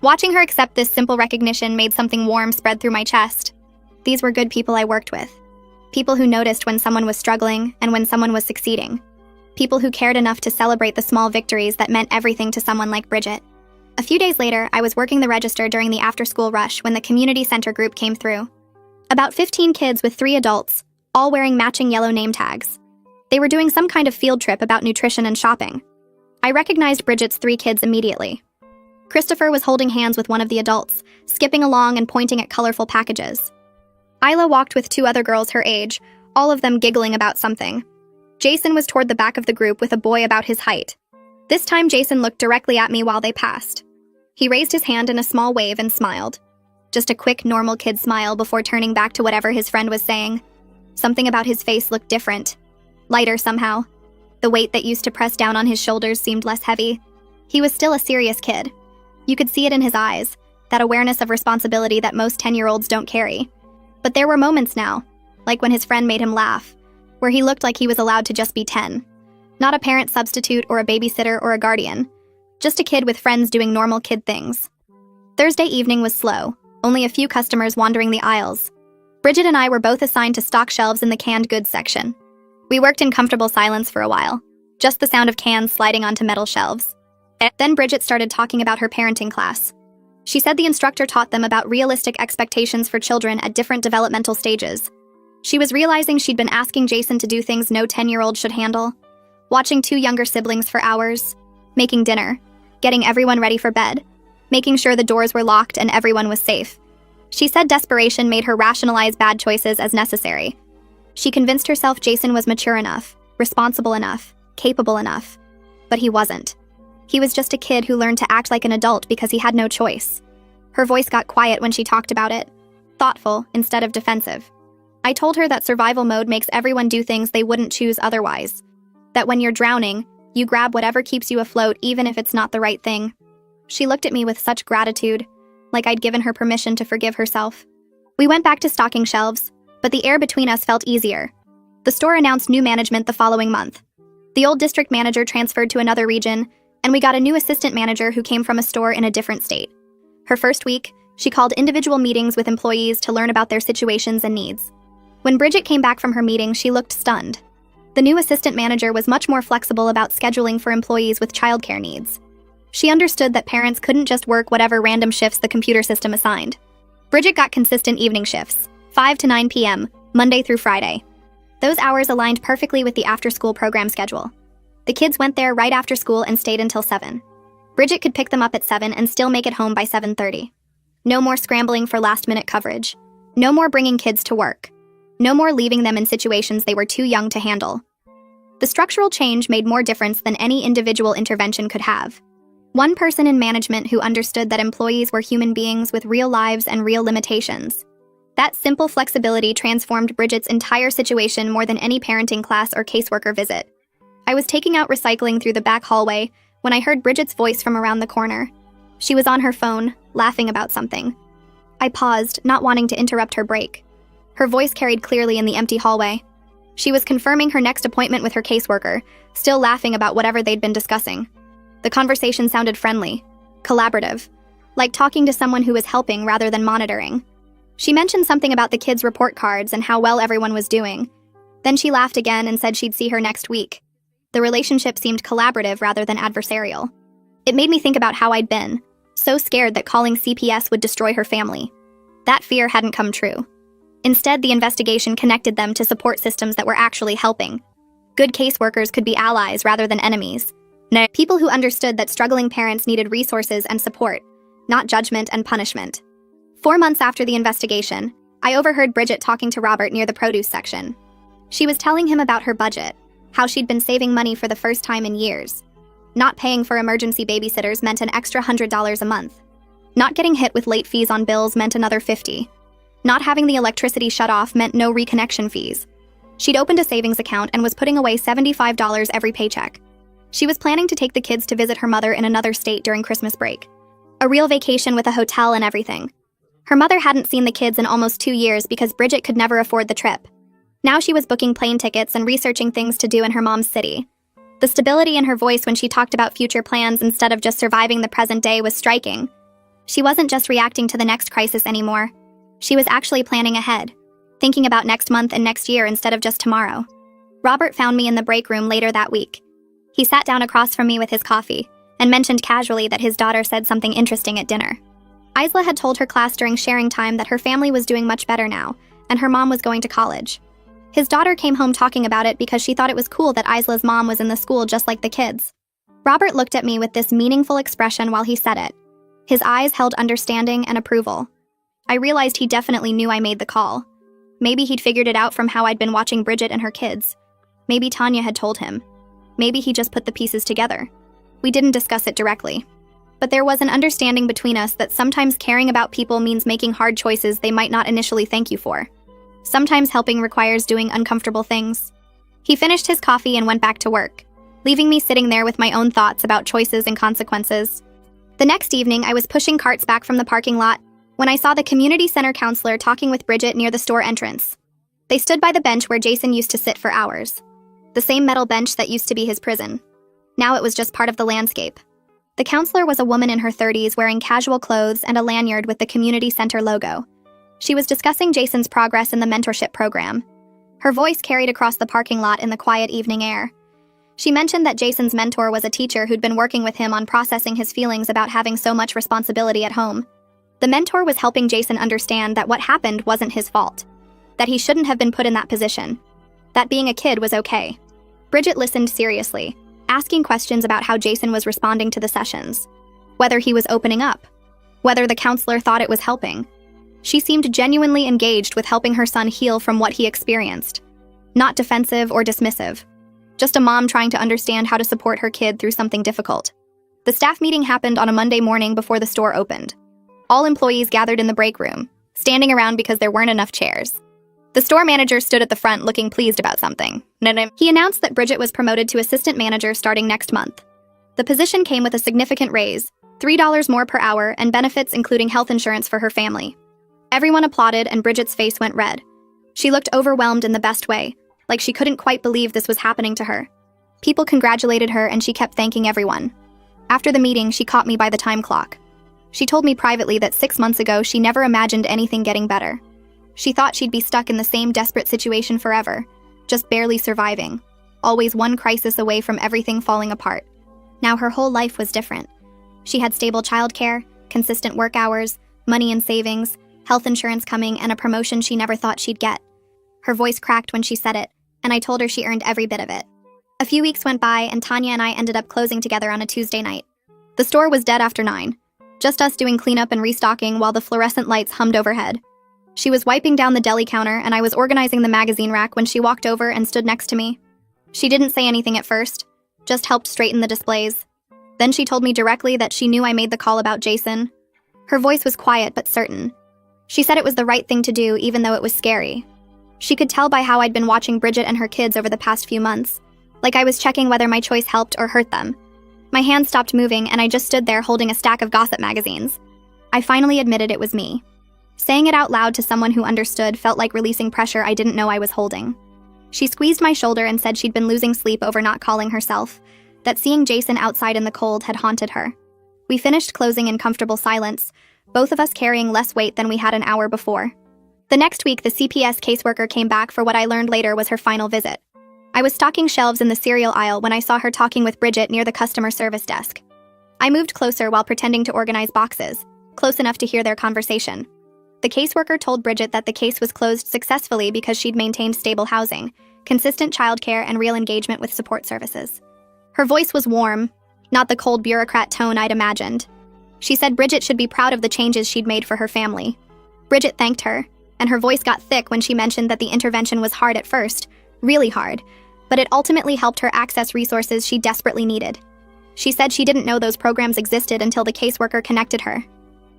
Watching her accept this simple recognition made something warm spread through my chest. These were good people I worked with. People who noticed when someone was struggling and when someone was succeeding. People who cared enough to celebrate the small victories that meant everything to someone like Bridget. A few days later, I was working the register during the after-school rush when the community center group came through. About 15 kids with 3 adults, all wearing matching yellow name tags. They were doing some kind of field trip about nutrition and shopping. I recognized Bridget's 3 kids immediately. Christopher was holding hands with one of the adults, skipping along and pointing at colorful packages. Isla walked with 2 other girls her age, all of them giggling about something. Jason was toward the back of the group with a boy about his height. This time Jason looked directly at me while they passed. He raised his hand in a small wave and smiled. Just a quick, normal kid smile before turning back to whatever his friend was saying. Something about his face looked different. Lighter somehow. The weight that used to press down on his shoulders seemed less heavy. He was still a serious kid. You could see it in his eyes, that awareness of responsibility that most 10-year-olds don't carry. But there were moments now, like when his friend made him laugh, where he looked like he was allowed to just be 10. Not a parent substitute or a babysitter or a guardian. Just a kid with friends doing normal kid things. Thursday evening was slow, only a few customers wandering the aisles. Bridget and I were both assigned to stock shelves in the canned goods section. We worked in comfortable silence for a while, just the sound of cans sliding onto metal shelves. Then Bridget started talking about her parenting class. She said the instructor taught them about realistic expectations for children at different developmental stages. She was realizing she'd been asking Jason to do things no 10-year-old should handle. Watching 2 younger siblings for hours, making dinner, getting everyone ready for bed, making sure the doors were locked and everyone was safe. She said desperation made her rationalize bad choices as necessary. She convinced herself Jason was mature enough, responsible enough, capable enough. But he wasn't. He was just a kid who learned to act like an adult because he had no choice. Her voice got quiet when she talked about it, thoughtful instead of defensive. I told her that survival mode makes everyone do things they wouldn't choose otherwise. That when you're drowning, you grab whatever keeps you afloat even if it's not the right thing. She looked at me with such gratitude, like I'd given her permission to forgive herself. We went back to stocking shelves, but the air between us felt easier. The store announced new management the following month. The old district manager transferred to another region, and we got a new assistant manager who came from a store in a different state. Her first week, she called individual meetings with employees to learn about their situations and needs. When Bridget came back from her meeting, she looked stunned. The new assistant manager was much more flexible about scheduling for employees with childcare needs. She understood that parents couldn't just work whatever random shifts the computer system assigned. Bridget got consistent evening shifts, 5 to 9 p.m., Monday through Friday. Those hours aligned perfectly with the after-school program schedule. The kids went there right after school and stayed until 7. Bridget could pick them up at 7 and still make it home by 7:30. No more scrambling for last-minute coverage. No more bringing kids to work. No more leaving them in situations they were too young to handle. The structural change made more difference than any individual intervention could have. One person in management who understood that employees were human beings with real lives and real limitations. That simple flexibility transformed Bridget's entire situation more than any parenting class or caseworker visit. I was taking out recycling through the back hallway when I heard Bridget's voice from around the corner. She was on her phone, laughing about something. I paused, not wanting to interrupt her break. Her voice carried clearly in the empty hallway. She was confirming her next appointment with her caseworker, still laughing about whatever they'd been discussing. The conversation sounded friendly, collaborative, like talking to someone who was helping rather than monitoring. She mentioned something about the kids' report cards and how well everyone was doing. Then she laughed again and said she'd see her next week. The relationship seemed collaborative rather than adversarial. It made me think about how I'd been, so scared that calling CPS would destroy her family. That fear hadn't come true. Instead, the investigation connected them to support systems that were actually helping. Good caseworkers could be allies rather than enemies. People who understood that struggling parents needed resources and support, not judgment and punishment. 4 months after the investigation, I overheard Bridget talking to Robert near the produce section. She was telling him about her budget, how she'd been saving money for the first time in years. Not paying for emergency babysitters meant an extra $100 a month. Not getting hit with late fees on bills meant another $50. Not having the electricity shut off meant no reconnection fees. She'd opened a savings account and was putting away $75 every paycheck. She was planning to take the kids to visit her mother in another state during Christmas break. A real vacation with a hotel and everything. Her mother hadn't seen the kids in almost 2 years because Bridget could never afford the trip. Now she was booking plane tickets and researching things to do in her mom's city. The stability in her voice when she talked about future plans instead of just surviving the present day was striking. She wasn't just reacting to the next crisis anymore. She was actually planning ahead, thinking about next month and next year instead of just tomorrow. Robert found me in the break room later that week. He sat down across from me with his coffee and mentioned casually that his daughter said something interesting at dinner. Isla had told her class during sharing time that her family was doing much better now, and her mom was going to college. His daughter came home talking about it because she thought it was cool that Isla's mom was in the school just like the kids. Robert looked at me with this meaningful expression while he said it. His eyes held understanding and approval. I realized he definitely knew I made the call. Maybe he'd figured it out from how I'd been watching Bridget and her kids. Maybe Tanya had told him. Maybe he just put the pieces together. We didn't discuss it directly. But there was an understanding between us that sometimes caring about people means making hard choices they might not initially thank you for. Sometimes helping requires doing uncomfortable things. He finished his coffee and went back to work, leaving me sitting there with my own thoughts about choices and consequences. The next evening, I was pushing carts back from the parking lot when I saw the community center counselor talking with Bridget near the store entrance. They stood by the bench where Jason used to sit for hours. The same metal bench that used to be his prison. Now it was just part of the landscape. The counselor was a woman in her 30s wearing casual clothes and a lanyard with the community center logo. She was discussing Jason's progress in the mentorship program. Her voice carried across the parking lot in the quiet evening air. She mentioned that Jason's mentor was a teacher who'd been working with him on processing his feelings about having so much responsibility at home. The mentor was helping Jason understand that what happened wasn't his fault, that he shouldn't have been put in that position, that being a kid was okay. Bridget listened seriously, asking questions about how Jason was responding to the sessions, whether he was opening up, whether the counselor thought it was helping. She seemed genuinely engaged with helping her son heal from what he experienced. Not defensive or dismissive. Just a mom trying to understand how to support her kid through something difficult. The staff meeting happened on a Monday morning before the store opened. All employees gathered in the break room, standing around because there weren't enough chairs. The store manager stood at the front looking pleased about something. He announced that Bridget was promoted to assistant manager starting next month. The position came with a significant raise, $3 more per hour, and benefits including health insurance for her family. Everyone applauded and Bridget's face went red. She looked overwhelmed in the best way, like she couldn't quite believe this was happening to her. People congratulated her and she kept thanking everyone. After the meeting, she caught me by the time clock. She told me privately that 6 months ago she never imagined anything getting better. She thought she'd be stuck in the same desperate situation forever, just barely surviving, always one crisis away from everything falling apart. Now her whole life was different. She had stable childcare, consistent work hours, money in savings, health insurance coming, and a promotion she never thought she'd get. Her voice cracked when she said it, and I told her she earned every bit of it. A few weeks went by, and Tanya and I ended up closing together on a Tuesday night. The store was dead after 9, just us doing cleanup and restocking while the fluorescent lights hummed overhead. She was wiping down the deli counter, and I was organizing the magazine rack when she walked over and stood next to me. She didn't say anything at first, just helped straighten the displays. Then she told me directly that she knew I made the call about Jason. Her voice was quiet but certain. She said it was the right thing to do even though it was scary. She could tell by how I'd been watching Bridget and her kids over the past few months, like I was checking whether my choice helped or hurt them. My hand stopped moving and I just stood there holding a stack of gossip magazines. I finally admitted it was me. Saying it out loud to someone who understood felt like releasing pressure I didn't know I was holding. She squeezed my shoulder and said she'd been losing sleep over not calling herself, that seeing Jason outside in the cold had haunted her. We finished closing in comfortable silence, both of us carrying less weight than we had an hour before. The next week, the CPS caseworker came back for what I learned later was her final visit. I was stocking shelves in the cereal aisle when I saw her talking with Bridget near the customer service desk. I moved closer while pretending to organize boxes, close enough to hear their conversation. The caseworker told Bridget that the case was closed successfully because she'd maintained stable housing, consistent childcare, and real engagement with support services. Her voice was warm, not the cold bureaucrat tone I'd imagined. She said Bridget should be proud of the changes she'd made for her family. Bridget thanked her, and her voice got thick when she mentioned that the intervention was hard at first, really hard, but it ultimately helped her access resources she desperately needed. She said she didn't know those programs existed until the caseworker connected her.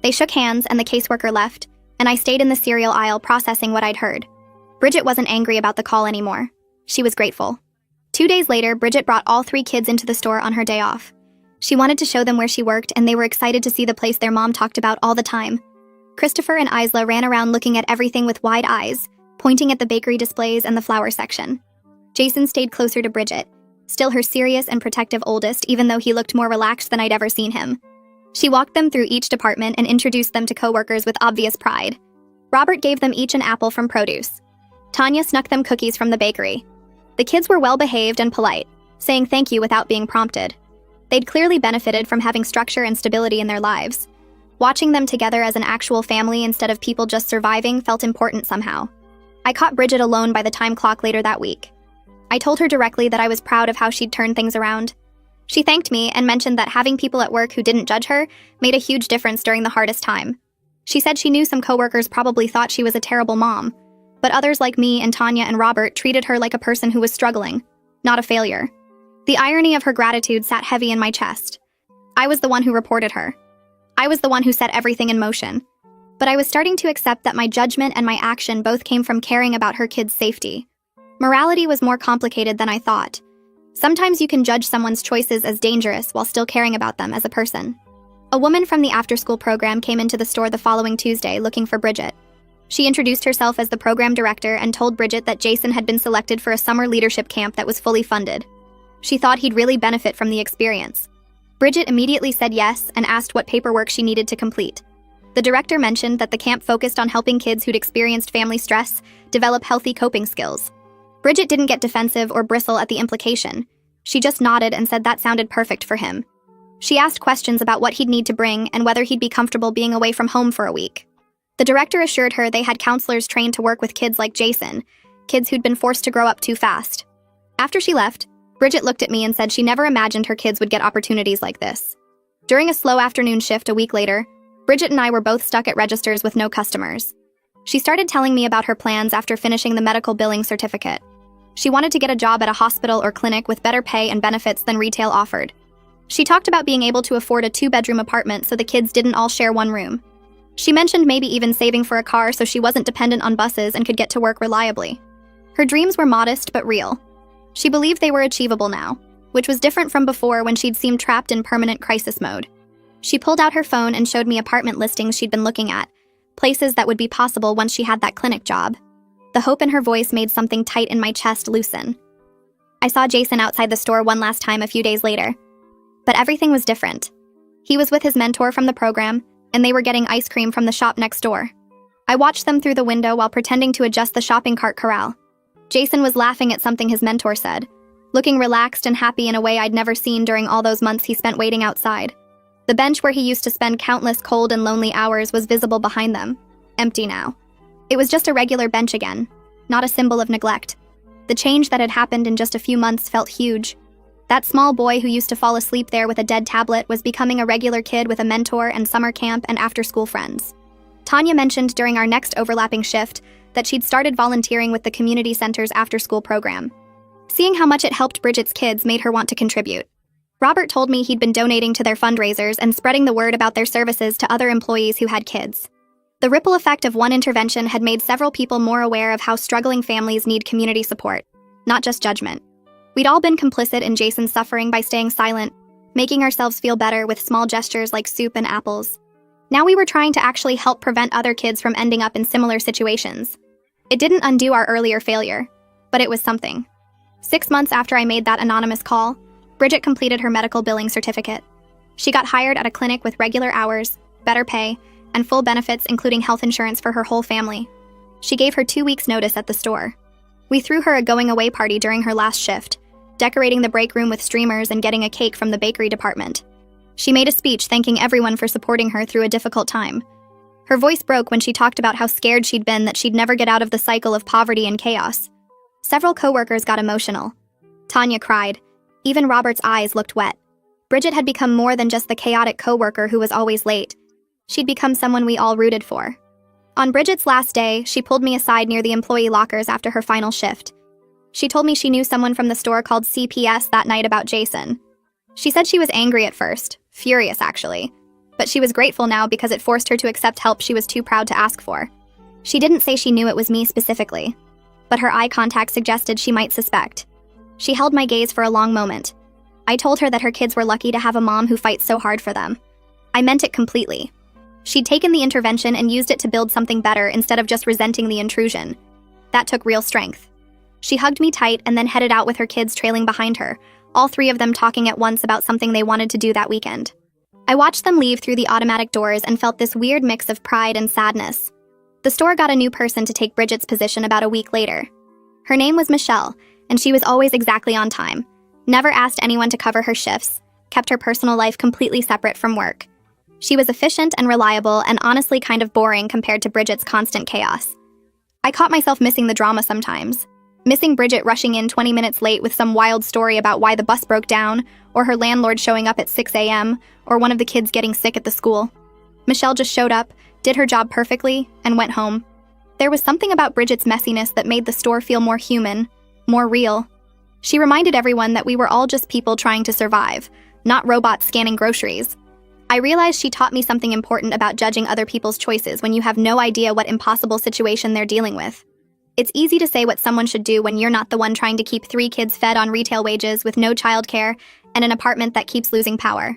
They shook hands and the caseworker left, and I stayed in the cereal aisle processing what I'd heard. Bridget wasn't angry about the call anymore. She was grateful. 2 days later, Bridget brought all 3 kids into the store on her day off. She wanted to show them where she worked, and they were excited to see the place their mom talked about all the time. Christopher and Isla ran around looking at everything with wide eyes, pointing at the bakery displays and the flower section. Jason stayed closer to Bridget, still her serious and protective oldest, even though he looked more relaxed than I'd ever seen him. She walked them through each department and introduced them to coworkers with obvious pride. Robert gave them each an apple from produce. Tanya snuck them cookies from the bakery. The kids were well-behaved and polite, saying thank you without being prompted. They'd clearly benefited from having structure and stability in their lives. Watching them together as an actual family instead of people just surviving felt important somehow. I caught Bridget alone by the time clock later that week. I told her directly that I was proud of how she'd turned things around. She thanked me and mentioned that having people at work who didn't judge her made a huge difference during the hardest time. She said she knew some coworkers probably thought she was a terrible mom, but others like me and Tanya and Robert treated her like a person who was struggling, not a failure. The irony of her gratitude sat heavy in my chest. I was the one who reported her. I was the one who set everything in motion. But I was starting to accept that my judgment and my action both came from caring about her kids' safety. Morality was more complicated than I thought. Sometimes you can judge someone's choices as dangerous while still caring about them as a person. A woman from the after-school program came into the store the following Tuesday looking for Bridget. She introduced herself as the program director and told Bridget that Jason had been selected for a summer leadership camp that was fully funded. She thought he'd really benefit from the experience. Bridget immediately said yes and asked what paperwork she needed to complete. The director mentioned that the camp focused on helping kids who'd experienced family stress develop healthy coping skills. Bridget didn't get defensive or bristle at the implication. She just nodded and said that sounded perfect for him. She asked questions about what he'd need to bring and whether he'd be comfortable being away from home for a week. The director assured her they had counselors trained to work with kids like Jason, kids who'd been forced to grow up too fast. After she left, Bridget looked at me and said she never imagined her kids would get opportunities like this. During a slow afternoon shift a week later, Bridget and I were both stuck at registers with no customers. She started telling me about her plans after finishing the medical billing certificate. She wanted to get a job at a hospital or clinic with better pay and benefits than retail offered. She talked about being able to afford a 2-bedroom apartment so the kids didn't all share one room. She mentioned maybe even saving for a car so she wasn't dependent on buses and could get to work reliably. Her dreams were modest but real. She believed they were achievable now, which was different from before when she'd seemed trapped in permanent crisis mode. She pulled out her phone and showed me apartment listings she'd been looking at, places that would be possible once she had that clinic job. The hope in her voice made something tight in my chest loosen. I saw Jason outside the store one last time a few days later. But everything was different. He was with his mentor from the program, and they were getting ice cream from the shop next door. I watched them through the window while pretending to adjust the shopping cart corral. Jason was laughing at something his mentor said, looking relaxed and happy in a way I'd never seen during all those months he spent waiting outside. The bench where he used to spend countless cold and lonely hours was visible behind them, empty now. It was just a regular bench again, not a symbol of neglect. The change that had happened in just a few months felt huge. That small boy who used to fall asleep there with a dead tablet was becoming a regular kid with a mentor and summer camp and after-school friends. Tanya mentioned during our next overlapping shift that she'd started volunteering with the community center's after-school program. Seeing how much it helped Bridget's kids made her want to contribute. Robert told me he'd been donating to their fundraisers and spreading the word about their services to other employees who had kids. The ripple effect of one intervention had made several people more aware of how struggling families need community support, not just judgment. We'd all been complicit in Jason's suffering by staying silent, making ourselves feel better with small gestures like soup and apples. Now we were trying to actually help prevent other kids from ending up in similar situations. It didn't undo our earlier failure, but it was something. 6 months after I made that anonymous call, Bridget completed her medical billing certificate. She got hired at a clinic with regular hours, better pay, and full benefits including health insurance for her whole family. She gave her 2 weeks' notice at the store. We threw her a going-away party during her last shift, decorating the break room with streamers and getting a cake from the bakery department. She made a speech thanking everyone for supporting her through a difficult time. Her voice broke when she talked about how scared she'd been that she'd never get out of the cycle of poverty and chaos. Several coworkers got emotional. Tanya cried. Even Robert's eyes looked wet. Bridget had become more than just the chaotic coworker who was always late. She'd become someone we all rooted for. On Bridget's last day, she pulled me aside near the employee lockers after her final shift. She told me she knew someone from the store called CPS that night about Jason. She said she was angry at first, furious actually, but she was grateful now because it forced her to accept help she was too proud to ask for. She didn't say she knew it was me specifically, but her eye contact suggested she might suspect. She held my gaze for a long moment. I told her that her kids were lucky to have a mom who fights so hard for them. I meant it completely. She'd taken the intervention and used it to build something better instead of just resenting the intrusion. That took real strength. She hugged me tight and then headed out with her kids trailing behind her, all 3 of them talking at once about something they wanted to do that weekend. I watched them leave through the automatic doors and felt this weird mix of pride and sadness. The store got a new person to take Bridget's position about a week later. Her name was Michelle, and she was always exactly on time. Never asked anyone to cover her shifts, kept her personal life completely separate from work. She was efficient and reliable and honestly kind of boring compared to Bridget's constant chaos. I caught myself missing the drama sometimes. Missing Bridget rushing in 20 minutes late with some wild story about why the bus broke down, or her landlord showing up at 6 a.m., or one of the kids getting sick at the school. Michelle just showed up, did her job perfectly, and went home. There was something about Bridget's messiness that made the store feel more human, more real. She reminded everyone that we were all just people trying to survive, not robots scanning groceries. I realized she taught me something important about judging other people's choices when you have no idea what impossible situation they're dealing with. It's easy to say what someone should do when you're not the one trying to keep 3 kids fed on retail wages with no childcare and an apartment that keeps losing power.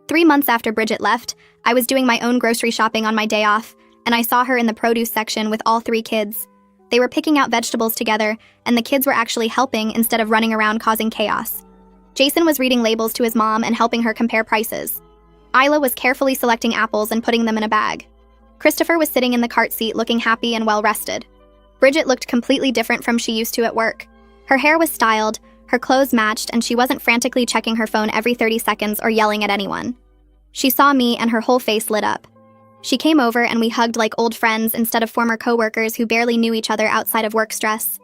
3 months after Bridget left, I was doing my own grocery shopping on my day off, and I saw her in the produce section with all 3 kids. They were picking out vegetables together, and the kids were actually helping instead of running around causing chaos. Jason was reading labels to his mom and helping her compare prices. Isla was carefully selecting apples and putting them in a bag. Christopher was sitting in the cart seat looking happy and well-rested. Bridget looked completely different from she used to at work. Her hair was styled, her clothes matched, and she wasn't frantically checking her phone every 30 seconds or yelling at anyone. She saw me and her whole face lit up. She came over and we hugged like old friends instead of former coworkers who barely knew each other outside of work stress.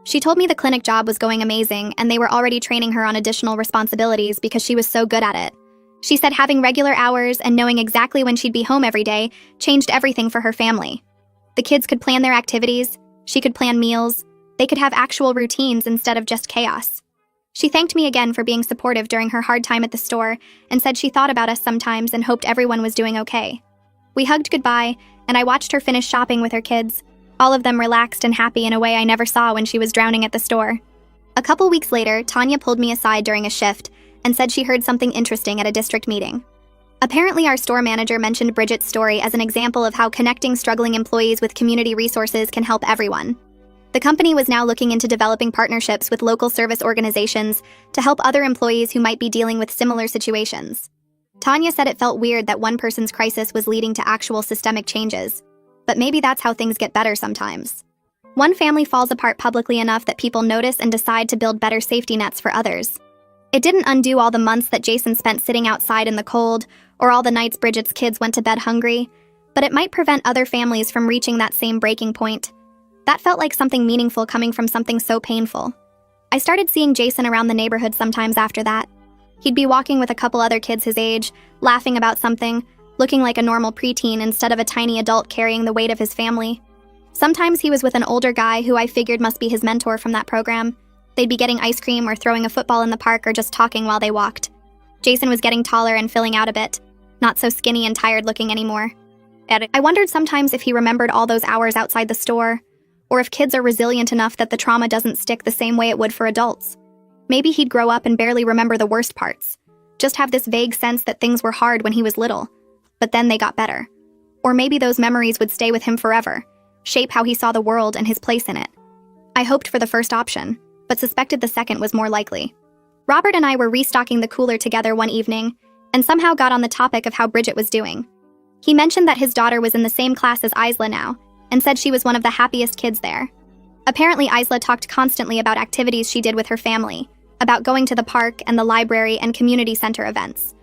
She told me the clinic job was going amazing and they were already training her on additional responsibilities because she was so good at it. She said having regular hours and knowing exactly when she'd be home every day changed everything for her family. The kids could plan their activities, she could plan meals, they could have actual routines instead of just chaos. She thanked me again for being supportive during her hard time at the store and said she thought about us sometimes and hoped everyone was doing okay. We hugged goodbye, and I watched her finish shopping with her kids, all of them relaxed and happy in a way I never saw when she was drowning at the store. A couple weeks later, Tanya pulled me aside during a shift and said she heard something interesting at a district meeting. Apparently, our store manager mentioned Bridget's story as an example of how connecting struggling employees with community resources can help everyone. The company was now looking into developing partnerships with local service organizations to help other employees who might be dealing with similar situations. Tanya said it felt weird that one person's crisis was leading to actual systemic changes, but maybe that's how things get better sometimes. One family falls apart publicly enough that people notice and decide to build better safety nets for others. It didn't undo all the months that Jason spent sitting outside in the cold, or all the nights Bridget's kids went to bed hungry, but it might prevent other families from reaching that same breaking point. That felt like something meaningful coming from something so painful. I started seeing Jason around the neighborhood sometimes after that. He'd be walking with a couple other kids his age, laughing about something, looking like a normal preteen instead of a tiny adult carrying the weight of his family. Sometimes he was with an older guy who I figured must be his mentor from that program. They'd be getting ice cream or throwing a football in the park or just talking while they walked. Jason was getting taller and filling out a bit, not so skinny and tired looking anymore. I wondered sometimes if he remembered all those hours outside the store, or if kids are resilient enough that the trauma doesn't stick the same way it would for adults. Maybe he'd grow up and barely remember the worst parts, just have this vague sense that things were hard when he was little, but then they got better. Or maybe those memories would stay with him forever, shape how he saw the world and his place in it. I hoped for the first option, but suspected the second was more likely. Robert and I were restocking the cooler together one evening, and somehow got on the topic of how Bridget was doing. He mentioned that his daughter was in the same class as Isla now, and said she was one of the happiest kids there. Apparently, Isla talked constantly about activities she did with her family, about going to the park and the library and community center events.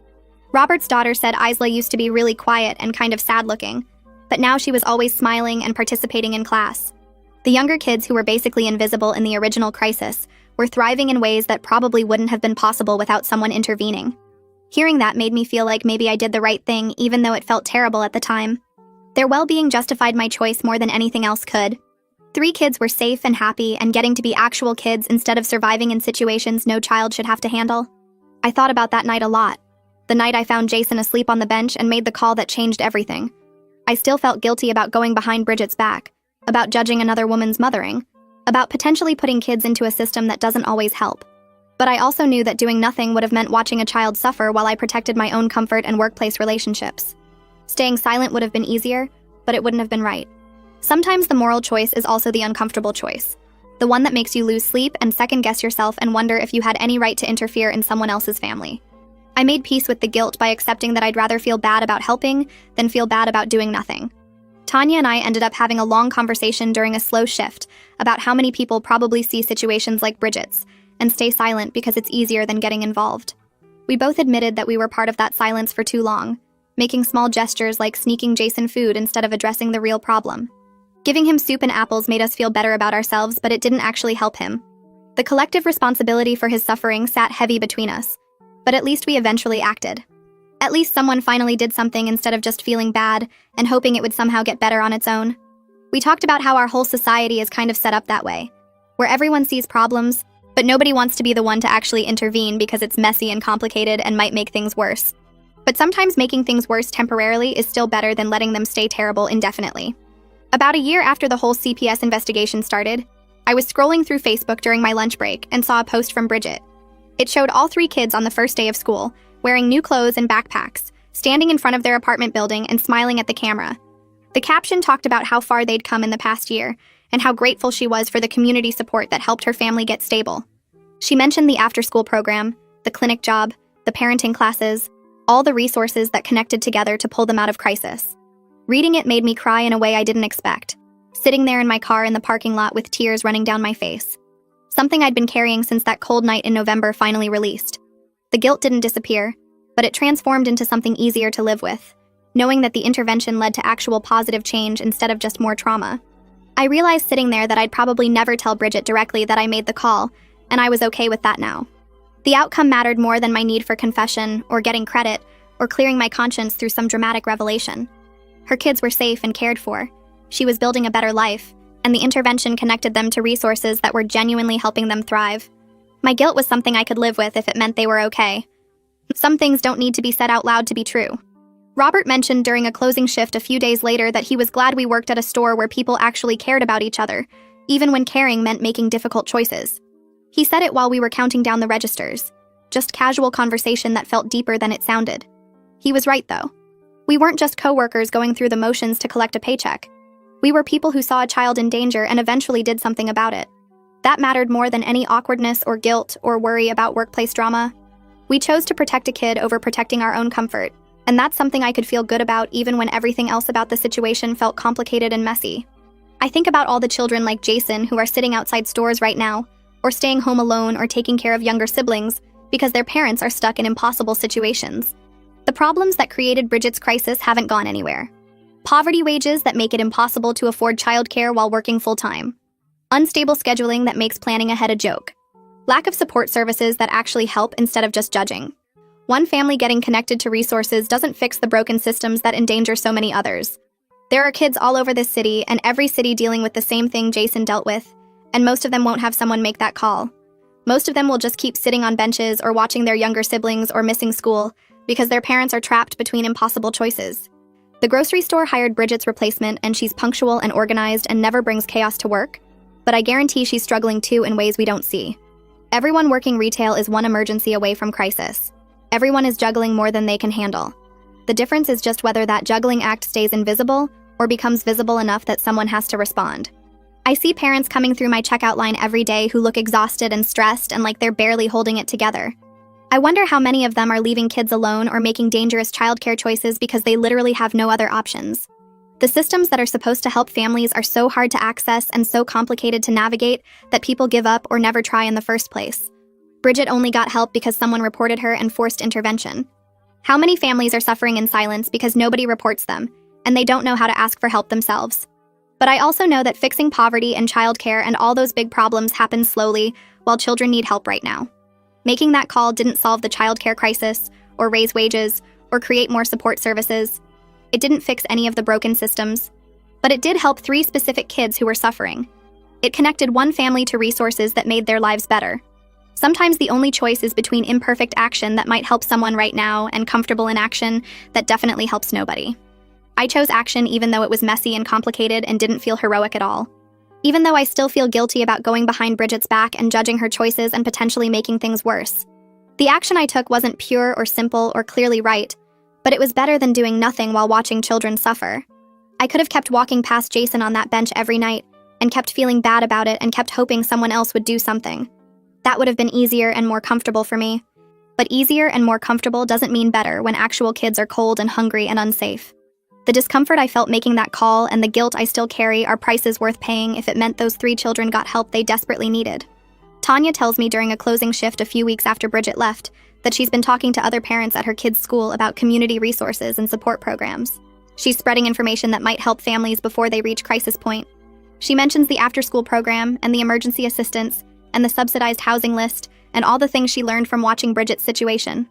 Robert's daughter said Isla used to be really quiet and kind of sad-looking, but now she was always smiling and participating in class. The younger kids, who were basically invisible in the original crisis, were thriving in ways that probably wouldn't have been possible without someone intervening. Hearing that made me feel like maybe I did the right thing, even though it felt terrible at the time. Their well-being justified my choice more than anything else could. 3 kids were safe and happy and getting to be actual kids instead of surviving in situations no child should have to handle. I thought about that night a lot. The night I found Jason asleep on the bench and made the call that changed everything. I still felt guilty about going behind Bridget's back, about judging another woman's mothering, about potentially putting kids into a system that doesn't always help. But I also knew that doing nothing would have meant watching a child suffer while I protected my own comfort and workplace relationships. Staying silent would have been easier, but it wouldn't have been right. Sometimes the moral choice is also the uncomfortable choice, the one that makes you lose sleep and second-guess yourself and wonder if you had any right to interfere in someone else's family. I made peace with the guilt by accepting that I'd rather feel bad about helping than feel bad about doing nothing. Tanya and I ended up having a long conversation during a slow shift about how many people probably see situations like Bridget's and stay silent because it's easier than getting involved. We both admitted that we were part of that silence for too long, making small gestures like sneaking Jason food instead of addressing the real problem. Giving him soup and apples made us feel better about ourselves, but it didn't actually help him. The collective responsibility for his suffering sat heavy between us, but at least we eventually acted. At least someone finally did something instead of just feeling bad and hoping it would somehow get better on its own. We talked about how our whole society is kind of set up that way, where everyone sees problems, but nobody wants to be the one to actually intervene because it's messy and complicated and might make things worse. But sometimes making things worse temporarily is still better than letting them stay terrible indefinitely. About a year after the whole CPS investigation started, I was scrolling through Facebook during my lunch break and saw a post from Bridget. It showed all 3 kids on the first day of school, wearing new clothes and backpacks, standing in front of their apartment building and smiling at the camera. The caption talked about how far they'd come in the past year and how grateful she was for the community support that helped her family get stable. She mentioned the after-school program, the clinic job, the parenting classes, all the resources that connected together to pull them out of crisis. Reading it made me cry in a way I didn't expect, sitting there in my car in the parking lot with tears running down my face. Something I'd been carrying since that cold night in November finally released. The guilt didn't disappear, but it transformed into something easier to live with, knowing that the intervention led to actual positive change instead of just more trauma. I realized sitting there that I'd probably never tell Bridget directly that I made the call, and I was okay with that now. The outcome mattered more than my need for confession, or getting credit, or clearing my conscience through some dramatic revelation. Her kids were safe and cared for. She was building a better life, and the intervention connected them to resources that were genuinely helping them thrive. My guilt was something I could live with if it meant they were okay. Some things don't need to be said out loud to be true. Robert mentioned during a closing shift a few days later that he was glad we worked at a store where people actually cared about each other, even when caring meant making difficult choices. He said it while we were counting down the registers, just casual conversation that felt deeper than it sounded. He was right, though. We weren't just coworkers going through the motions to collect a paycheck. We were people who saw a child in danger and eventually did something about it. That mattered more than any awkwardness or guilt or worry about workplace drama. We chose to protect a kid over protecting our own comfort, and that's something I could feel good about even when everything else about the situation felt complicated and messy. I think about all the children like Jason who are sitting outside stores right now, or staying home alone or taking care of younger siblings because their parents are stuck in impossible situations. The problems that created Bridget's crisis haven't gone anywhere. Poverty wages that make it impossible to afford childcare while working full-time. Unstable scheduling that makes planning ahead a joke. Lack of support services that actually help instead of just judging. One family getting connected to resources doesn't fix the broken systems that endanger so many others. There are kids all over this city, and every city dealing with the same thing Jason dealt with, and most of them won't have someone make that call. Most of them will just keep sitting on benches or watching their younger siblings or missing school because their parents are trapped between impossible choices. The grocery store hired Bridget's replacement, and she's punctual and organized and never brings chaos to work, but I guarantee she's struggling too in ways we don't see. Everyone working retail is one emergency away from crisis. Everyone is juggling more than they can handle. The difference is just whether that juggling act stays invisible or becomes visible enough that someone has to respond. I see parents coming through my checkout line every day who look exhausted and stressed and like they're barely holding it together. I wonder how many of them are leaving kids alone or making dangerous childcare choices because they literally have no other options. The systems that are supposed to help families are so hard to access and so complicated to navigate that people give up or never try in the first place. Bridget only got help because someone reported her and forced intervention. How many families are suffering in silence because nobody reports them, and they don't know how to ask for help themselves? But I also know that fixing poverty and childcare and all those big problems happen slowly while children need help right now. Making that call didn't solve the childcare crisis, or raise wages, or create more support services. It didn't fix any of the broken systems, but it did help 3 specific kids who were suffering. It connected one family to resources that made their lives better. Sometimes the only choice is between imperfect action that might help someone right now and comfortable inaction that definitely helps nobody. I chose action even though it was messy and complicated and didn't feel heroic at all. Even though I still feel guilty about going behind Bridget's back and judging her choices and potentially making things worse. The action I took wasn't pure or simple or clearly right, but it was better than doing nothing while watching children suffer. I could have kept walking past Jason on that bench every night and kept feeling bad about it and kept hoping someone else would do something. That would have been easier and more comfortable for me. But easier and more comfortable doesn't mean better when actual kids are cold and hungry and unsafe. The discomfort I felt making that call and the guilt I still carry are prices worth paying if it meant those 3 children got help they desperately needed. Tanya tells me during a closing shift a few weeks after Bridget left that she's been talking to other parents at her kids' school about community resources and support programs. She's spreading information that might help families before they reach crisis point. She mentions the after-school program and the emergency assistance and the subsidized housing list and all the things she learned from watching Bridget's situation.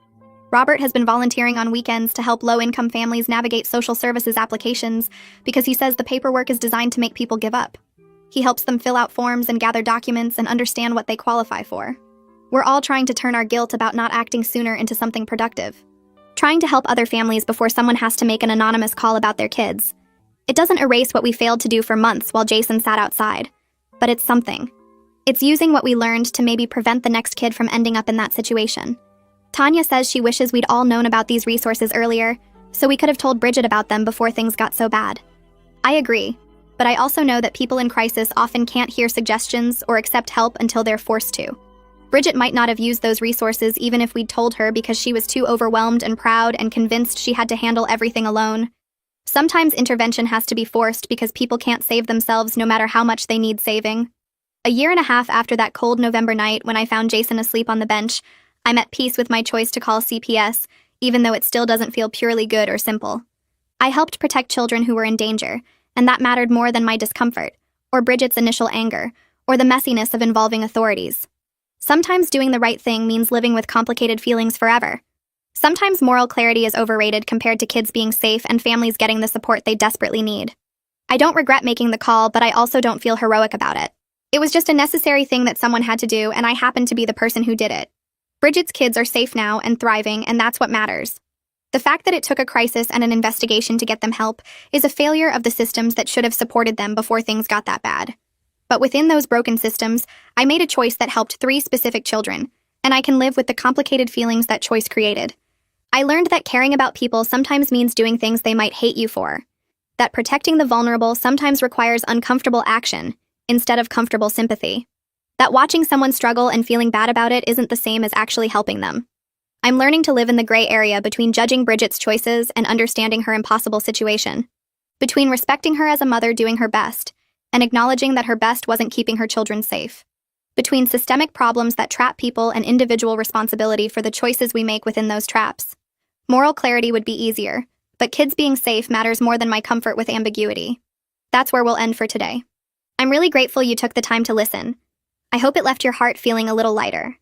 Robert has been volunteering on weekends to help low-income families navigate social services applications because he says the paperwork is designed to make people give up. He helps them fill out forms and gather documents and understand what they qualify for. We're all trying to turn our guilt about not acting sooner into something productive. Trying to help other families before someone has to make an anonymous call about their kids. It doesn't erase what we failed to do for months while Jason sat outside, but it's something. It's using what we learned to maybe prevent the next kid from ending up in that situation. Tanya says she wishes we'd all known about these resources earlier, so we could have told Bridget about them before things got so bad. I agree, but I also know that people in crisis often can't hear suggestions or accept help until they're forced to. Bridget might not have used those resources even if we'd told her because she was too overwhelmed and proud and convinced she had to handle everything alone. Sometimes intervention has to be forced because people can't save themselves no matter how much they need saving. A year and a half after that cold November night when I found Jason asleep on the bench, I'm at peace with my choice to call CPS, even though it still doesn't feel purely good or simple. I helped protect children who were in danger, and that mattered more than my discomfort, or Bridget's initial anger, or the messiness of involving authorities. Sometimes doing the right thing means living with complicated feelings forever. Sometimes moral clarity is overrated compared to kids being safe and families getting the support they desperately need. I don't regret making the call, but I also don't feel heroic about it. It was just a necessary thing that someone had to do, and I happened to be the person who did it. Bridget's kids are safe now and thriving, and that's what matters. The fact that it took a crisis and an investigation to get them help is a failure of the systems that should have supported them before things got that bad. But within those broken systems, I made a choice that helped 3 specific children, and I can live with the complicated feelings that choice created. I learned that caring about people sometimes means doing things they might hate you for. That protecting the vulnerable sometimes requires uncomfortable action, instead of comfortable sympathy. That watching someone struggle and feeling bad about it isn't the same as actually helping them. I'm learning to live in the gray area between judging Bridget's choices and understanding her impossible situation. Between respecting her as a mother doing her best, and acknowledging that her best wasn't keeping her children safe. Between systemic problems that trap people and individual responsibility for the choices we make within those traps. Moral clarity would be easier, but kids being safe matters more than my comfort with ambiguity. That's where we'll end for today. I'm really grateful you took the time to listen. I hope it left your heart feeling a little lighter.